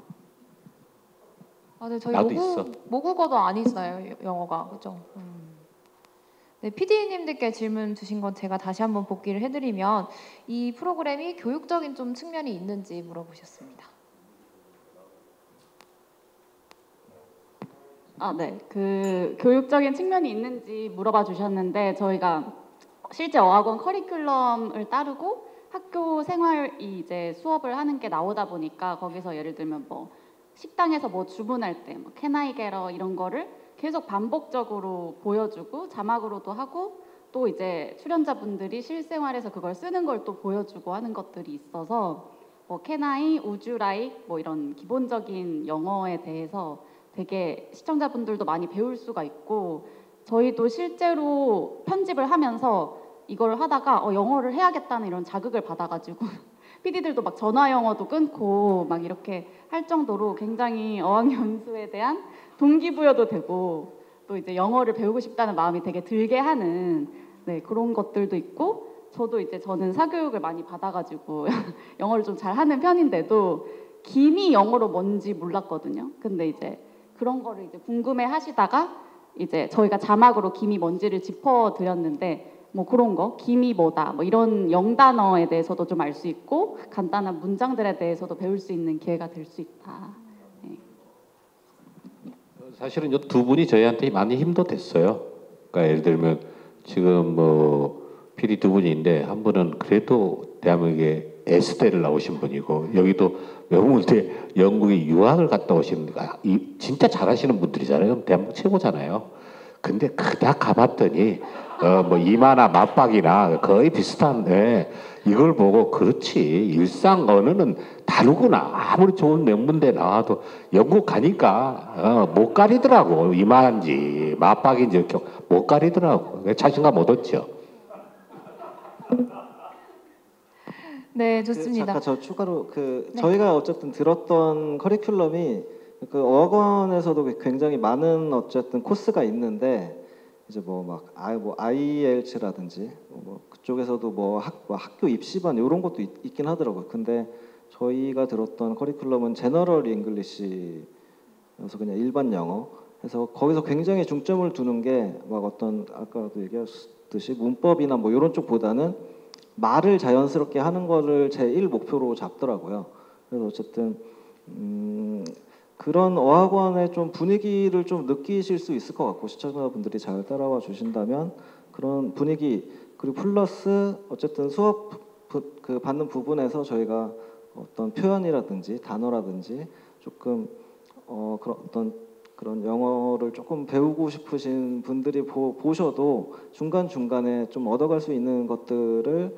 네, 저희 나도 있어. 모국어도 아니잖아요, 영어가. 그죠? 네, PD님들께 질문 주신 건 제가 다시 한번 복기를 해드리면 이 프로그램이 교육적인 좀 측면이 있는지 물어보셨습니다. 네. 그 교육적인 측면이 있는지 물어봐 주셨는데 저희가 실제 어학원 커리큘럼을 따르고 학교 생활이 이제 수업을 하는 게 나오다 보니까 거기서 예를 들면 뭐 식당에서 뭐 주문할 때 뭐 can I get a 이런 거를 계속 반복적으로 보여주고 자막으로도 하고 또 이제 출연자분들이 실생활에서 그걸 쓰는 걸 또 보여주고 하는 것들이 있어서 뭐 can I, would you like 뭐 이런 기본적인 영어에 대해서 되게 시청자분들도 많이 배울 수가 있고 저희도 실제로 편집을 하면서 이걸 하다가 영어를 해야겠다는 이런 자극을 받아가지고 PD들도 막 전화 영어도 끊고 막 이렇게 할 정도로 굉장히 어학연수에 대한 동기부여도 되고 또 이제 영어를 배우고 싶다는 마음이 되게 들게 하는 그런 것들도 있고 저는 사교육을 많이 받아가지고 영어를 좀 잘하는 편인데도 김이 영어로 뭔지 몰랐거든요. 근데 이제 그런 거를 이제 궁금해 하시다가 이제 저희가 자막으로 김이 뭔지를 짚어드렸는데 뭐 그런 거, 김이 뭐다, 뭐 이런 영단어에 대해서도 좀 알 수 있고 간단한 문장들에 대해서도 배울 수 있는 기회가 될 수 있다. 네. 사실은 이 두 분이 저희한테 많이 힘도 됐어요. 그러니까 예를 들면 지금 뭐 PD 두 분인데 한 분은 그래도 대한민국에 S대를 나오신 분이고 여기도 명문대 영국에 유학을 갔다 오신 진짜 잘하시는 분들이잖아요. 대한민국 최고잖아요. 근데 그닥 가봤더니 뭐 이마나 맞박이나 거의 비슷한데 이걸 보고 그렇지 일상 언어는 다르구나. 아무리 좋은 명문대 나와도 영국 가니까 못 가리더라고. 이마인지 맞박인지 이렇게 못 가리더라고. 자신감 얻었죠. 네, 좋습니다. 잠깐 저 추가로 네. 저희가 어쨌든 들었던 커리큘럼이 그 어학원에서도 굉장히 많은 어쨌든 코스가 있는데 이제 뭐 IELTS라든지 뭐 그쪽에서도 뭐 학교 입시반 이런 것도 있긴 하더라고요. 근데 저희가 들었던 커리큘럼은 제너럴 잉글리시여서 그냥 일반 영어. 그래서 거기서 굉장히 중점을 두는 게 막 어떤 아까도 얘기했듯이 문법이나 뭐 이런 쪽보다는 말을 자연스럽게 하는 거를 제1 목표로 잡더라고요. 그래서 어쨌든 그런 어학원의 좀 분위기를 좀 느끼실 수 있을 것 같고 시청자분들이 잘 따라와 주신다면 그런 분위기 그리고 플러스 어쨌든 수업 그 받는 부분에서 저희가 어떤 표현이라든지 단어라든지 조금 그런 영어를 조금 배우고 싶으신 분들이 보셔도 중간중간에 좀 얻어갈 수 있는 것들을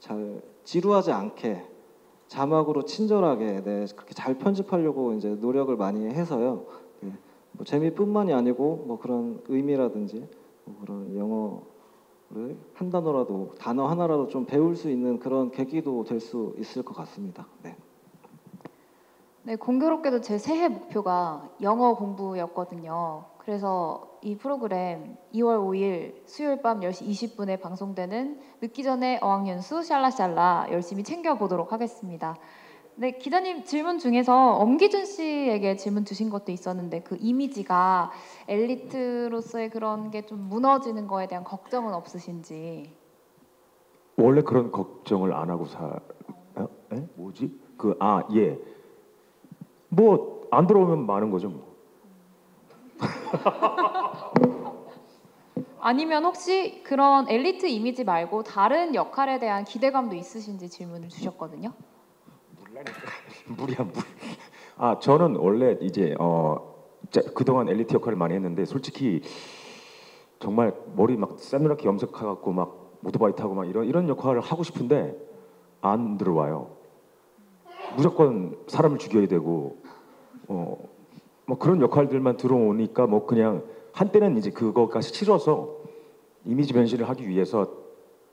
잘 지루하지 않게 자막으로 친절하게 그렇게 잘 편집하려고 이제 노력을 많이 해서요. 네, 뭐 재미뿐만이 아니고 뭐 그런 의미라든지 뭐 그런 영어를 한 단어라도 단어 하나라도 좀 배울 수 있는 그런 계기도 될 수 있을 것 같습니다. 네. 네, 공교롭게도 제 새해 목표가 영어 공부였거든요. 그래서 이 프로그램 2월 5일 수요일 밤 10시 20분에 방송되는 늦기 전에 어학연수 샬라샬라 열심히 챙겨보도록 하겠습니다. 네, 기자님 질문 중에서 엄기준 씨에게 질문 주신 것도 있었는데 그 이미지가 엘리트로서의 그런 게 좀 무너지는 거에 대한 걱정은 없으신지. 원래 그런 걱정을 안 하고 뭐지? 예. 뭐 안 들어오면 많은 거죠. 뭐. 아니면 혹시 그런 엘리트 이미지 말고 다른 역할에 대한 기대감도 있으신지 질문을 주셨거든요. 물이야 물. 저는 원래 이제 그동안 엘리트 역할을 많이 했는데 솔직히 정말 머리 막 싸늘하게 염색해갖고 막 오토바이 타고 막 이런 역할을 하고 싶은데 안 들어와요. 무조건 사람을 죽여야 되고 뭐 그런 역할들만 들어오니까 뭐 그냥 한때는 이제 그거가 싫어서 이미지 변신을 하기 위해서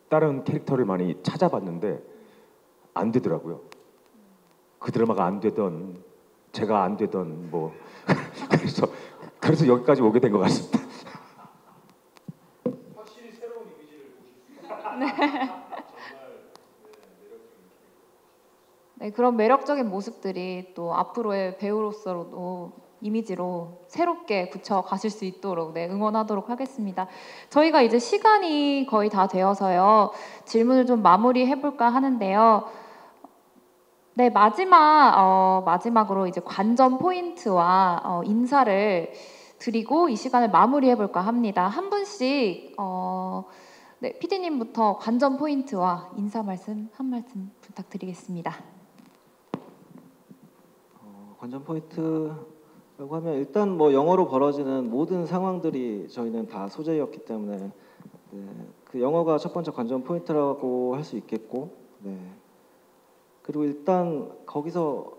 다른 캐릭터를 많이 찾아봤는데 안 되더라고요. 그 드라마가 안 되던 제가 안 되던 뭐 그래서 여기까지 오게 된 것 같습니다. 확실히 새로운 이미지를 보실 수 네. 네, 그런 매력적인 모습들이 또 앞으로의 배우로서도 이미지로 새롭게 굳혀 가실 수 있도록 응원하도록 하겠습니다. 저희가 이제 시간이 거의 다 되어서요. 질문을 좀 마무리해 볼까 하는데요. 네, 마지막으로 이제 관전 포인트와 인사를 드리고 이 시간을 마무리해 볼까 합니다. 한 분씩 네, PD님부터 관전 포인트와 인사 말씀 한 말씀 부탁드리겠습니다. 관전 포인트라고 하면 일단 뭐 영어로 벌어지는 모든 상황들이 저희는 다 소재였기 때문에 그 영어가 첫 번째 관전 포인트라고 할 수 있겠고, 그리고 일단 거기서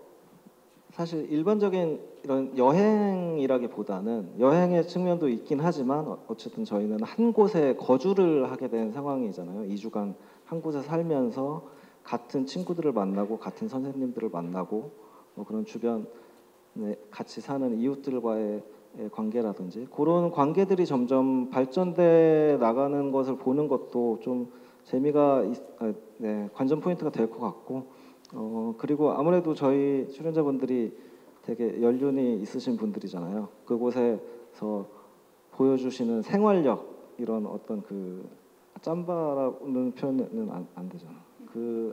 사실 일반적인 이런 여행이라기보다는 여행의 측면도 있긴 하지만 어쨌든 저희는 한 곳에 거주를 하게 된 상황이잖아요. 2주간 한 곳에 살면서 같은 친구들을 만나고 같은 선생님들을 만나고 뭐 그런 주변에 같이 사는 이웃들과의 관계라든지 그런 관계들이 점점 발전돼 나가는 것을 보는 것도 좀 재미가 관전 포인트가 될 것 같고 그리고 아무래도 저희 출연자분들이 되게 연륜이 있으신 분들이잖아요. 그곳에서 보여주시는 생활력 이런 어떤 그 짬바라는 표현은 안 되잖아.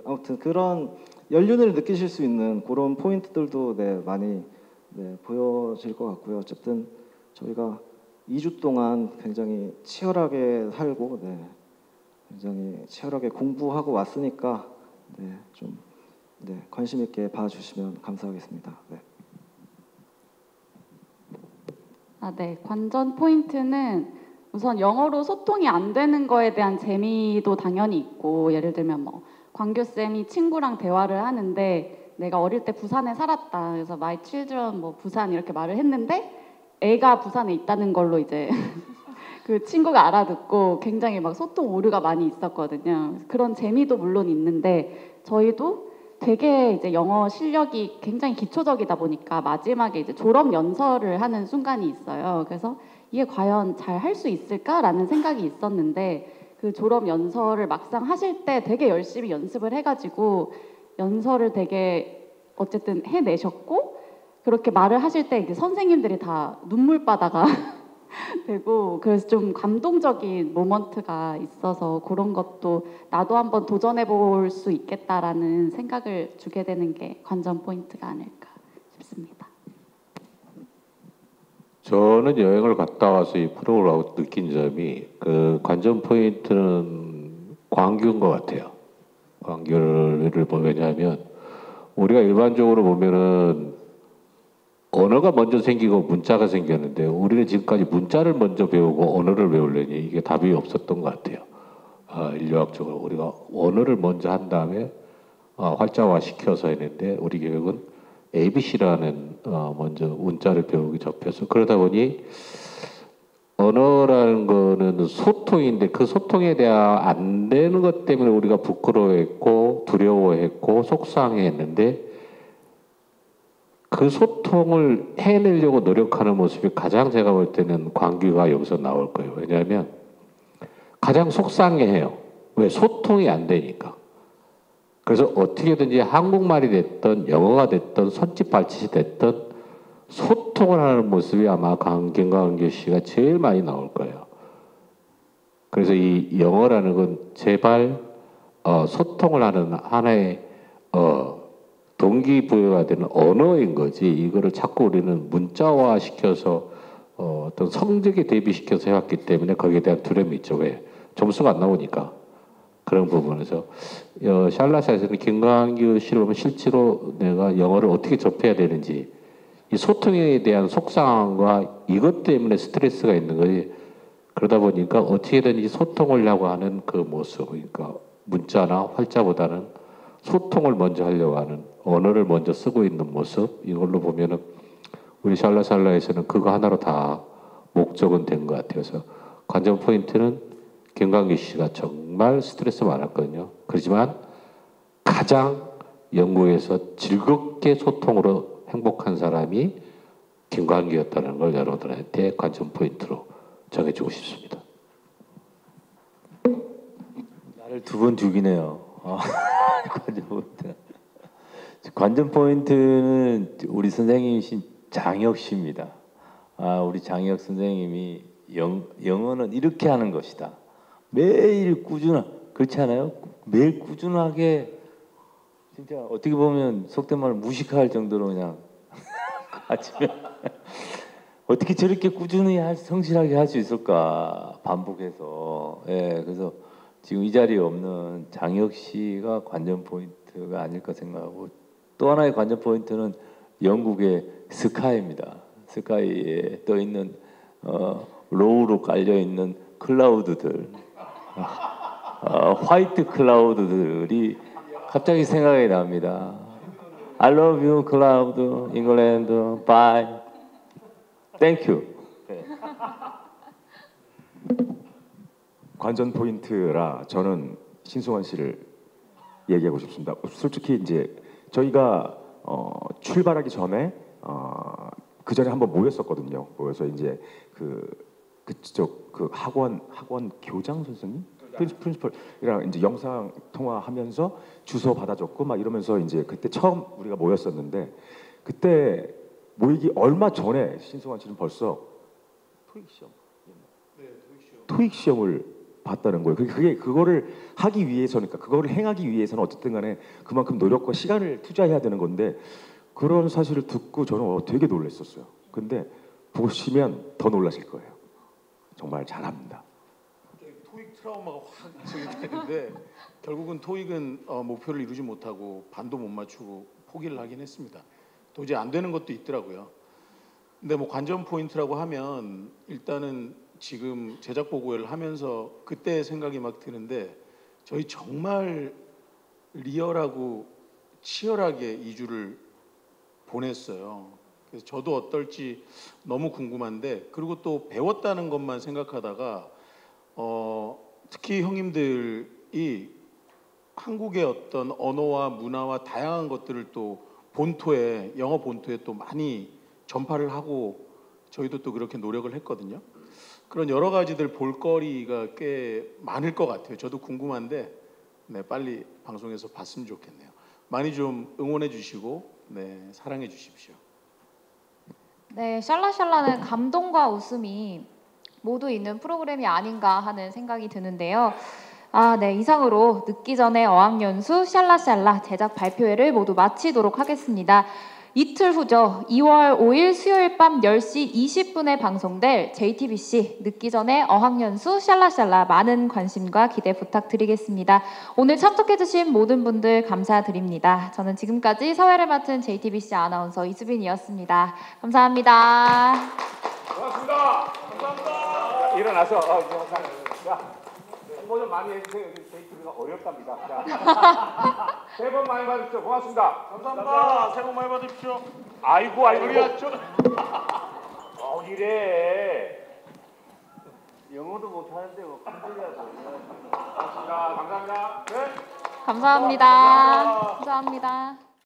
아무튼 그런 연륜을 느끼실 수 있는 그런 포인트들도 많이 보여질 것 같고요. 어쨌든 저희가 2주 동안 굉장히 치열하게 살고 굉장히 치열하게 공부하고 왔으니까 좀 관심 있게 봐주시면 감사하겠습니다. 네, 관전 포인트는 우선 영어로 소통이 안 되는 거에 대한 재미도 당연히 있고, 예를 들면 뭐 광규쌤이 친구랑 대화를 하는데 내가 어릴 때 부산에 살았다. 그래서 my children 뭐 부산 이렇게 말을 했는데 애가 부산에 있다는 걸로 이제 그 친구가 알아듣고 굉장히 막 소통 오류가 많이 있었거든요. 그런 재미도 물론 있는데 저희도 되게 이제 영어 실력이 굉장히 기초적이다 보니까 마지막에 이제 졸업 연설을 하는 순간이 있어요. 그래서 이게 과연 잘 할 수 있을까라는 생각이 있었는데 그 졸업 연설을 막상 하실 때 되게 열심히 연습을 해가지고 연설을 되게 어쨌든 해내셨고 그렇게 말을 하실 때 이제 선생님들이 다 눈물바다가 되고 그래서 좀 감동적인 모먼트가 있어서 그런 것도 나도 한번 도전해 볼 수 있겠다라는 생각을 주게 되는 게 관전 포인트가 아닐까 싶습니다. 저는 여행을 갔다 와서 이 프로그램을 하고 느낀 점이 그 관전 포인트는 광규인 것 같아요. 광규를 보면 왜냐하면 우리가 일반적으로 보면은 언어가 먼저 생기고 문자가 생겼는데 우리는 지금까지 문자를 먼저 배우고 언어를 배우려니 이게 답이 없었던 것 같아요. 인류학적으로 우리가 언어를 먼저 한 다음에 활자화 시켜서 했는데 우리 교육은 ABC라는 먼저 문자를 배우기 접해서 그러다 보니 언어라는 거는 소통인데 그 소통에 대한 안 되는 것 때문에 우리가 부끄러워했고 두려워했고 속상해했는데 그 소통을 해내려고 노력하는 모습이 가장 제가 볼 때는 광규가 여기서 나올 거예요. 왜냐하면 가장 속상해해요. 왜? 소통이 안 되니까. 그래서 어떻게든지 한국말이 됐든 영어가 됐든 손짓 발짓이 됐든 소통을 하는 모습이 아마 김광규 씨가 제일 많이 나올 거예요. 그래서 이 영어라는 건 제발 소통을 하는 하나의 동기부여가 되는 언어인 거지 이거를 자꾸 우리는 문자화 시켜서 어떤 성적에 대비시켜서 해왔기 때문에 거기에 대한 두려움이 있죠. 왜? 점수가 안 나오니까. 그런 부분에서 샬라사에서는 김광규 씨를 보면 실제로 내가 영어를 어떻게 접해야 되는지 이 소통에 대한 속상함과 이것 때문에 스트레스가 있는 거지. 그러다 보니까 어떻게든지 소통을 하려고 하는 그 모습, 그러니까 문자나 활자보다는 소통을 먼저 하려고 하는 언어를 먼저 쓰고 있는 모습, 이걸로 보면은 우리 샬라살라에서는 그거 하나로 다 목적은 된 것 같아요. 그래서 관전 포인트는 김광규 씨가 정말 스트레스 많았거든요. 그렇지만 가장 영국에서 즐겁게 소통으로 행복한 사람이 김광규였다는 걸 여러분들한테 관전 포인트로 정해주고 싶습니다. 나를 두 번 죽이네요. 관전 포인트. 관전 포인트는 우리 선생님이신 장혁 씨입니다. 우리 장혁 선생님이 영어는 이렇게 하는 것이다. 매일 그렇지 않아요? 매일 꾸준하게 진짜 어떻게 보면 속된 말로 무식할 정도로 그냥 아침에 어떻게 저렇게 꾸준히 성실하게 할 수 있을까 반복해서 그래서 지금 이 자리에 없는 장혁 씨가 관전 포인트가 아닐까 생각하고 또 하나의 관전 포인트는 영국의 스카이입니다. 스카이에 떠 있는 로우로 깔려 있는 클라우드들, 화이트 클라우드들이 갑자기 생각이 납니다. I love you, cloud, England, bye, thank you. 관전 포인트라 저는 신승환 씨를 얘기하고 싶습니다. 솔직히 이제 저희가 출발하기 전에 그 전에 한번 모였었거든요. 모여서 이제 그쪽 그 학원 교장 선생님, 프린시펄이랑 이제 영상 통화하면서 주소 받아줬고 막 이러면서 이제 그때 처음 우리가 모였었는데 그때 모이기 얼마 전에 신승환 씨는 벌써 토익 시험을 봤다는 거예요. 그거를 하기 위해서니까 그거를 행하기 위해서는 어쨌든 간에 그만큼 노력과 시간을 투자해야 되는 건데 그런 사실을 듣고 저는 되게 놀랐었어요. 근데 보시면 더 놀라실 거예요. 정말 잘합니다. 토익 트라우마가 확 되는데 결국은 토익은 목표를 이루지 못하고 반도 못 맞추고 포기를 하긴 했습니다. 도저히 안 되는 것도 있더라고요. 근데 뭐 관전 포인트라고 하면 일단은 지금 제작 보고회를 하면서 그때 생각이 막 드는데 저희 정말 리얼하고 치열하게 2주를 보냈어요. 그래서 저도 어떨지 너무 궁금한데, 그리고 또 배웠다는 것만 생각하다가 특히 형님들이 한국의 어떤 언어와 문화와 다양한 것들을 또 본토에, 영어 본토에 또 많이 전파를 하고 저희도 또 그렇게 노력을 했거든요. 그런 여러 가지들 볼거리가 꽤 많을 것 같아요. 저도 궁금한데 네, 빨리 방송에서 봤으면 좋겠네요. 많이 좀 응원해 주시고 네, 사랑해 주십시오. 네, 샬라샬라는 감동과 웃음이 모두 있는 프로그램이 아닌가 하는 생각이 드는데요. 네, 이상으로 늦기 전에 어학연수 샬라샬라 제작 발표회를 모두 마치도록 하겠습니다. 이틀 후죠. 2월 5일 수요일 밤 10시 20분에 방송될 JTBC 늦기 전에 어학연수 샬라샬라 많은 관심과 기대 부탁드리겠습니다. 오늘 참석해주신 모든 분들 감사드립니다. 저는 지금까지 사회를 맡은 JTBC 아나운서 이수빈이었습니다. 감사합니다. 고맙습니다. 감사합니다. 일어나서 홍보 좀 많이 해주세요. 여기 데이트가 어렵답니다. 새해 복 많이 받으십시오. 고맙습니다. 감사합니다. 새해 복 많이 받으십시오. 아이고. 이래. 영어도 못하는데 뭐 큰소리야. 고맙습니다. 감사합니다. 네. 감사합니다. 감사합니다.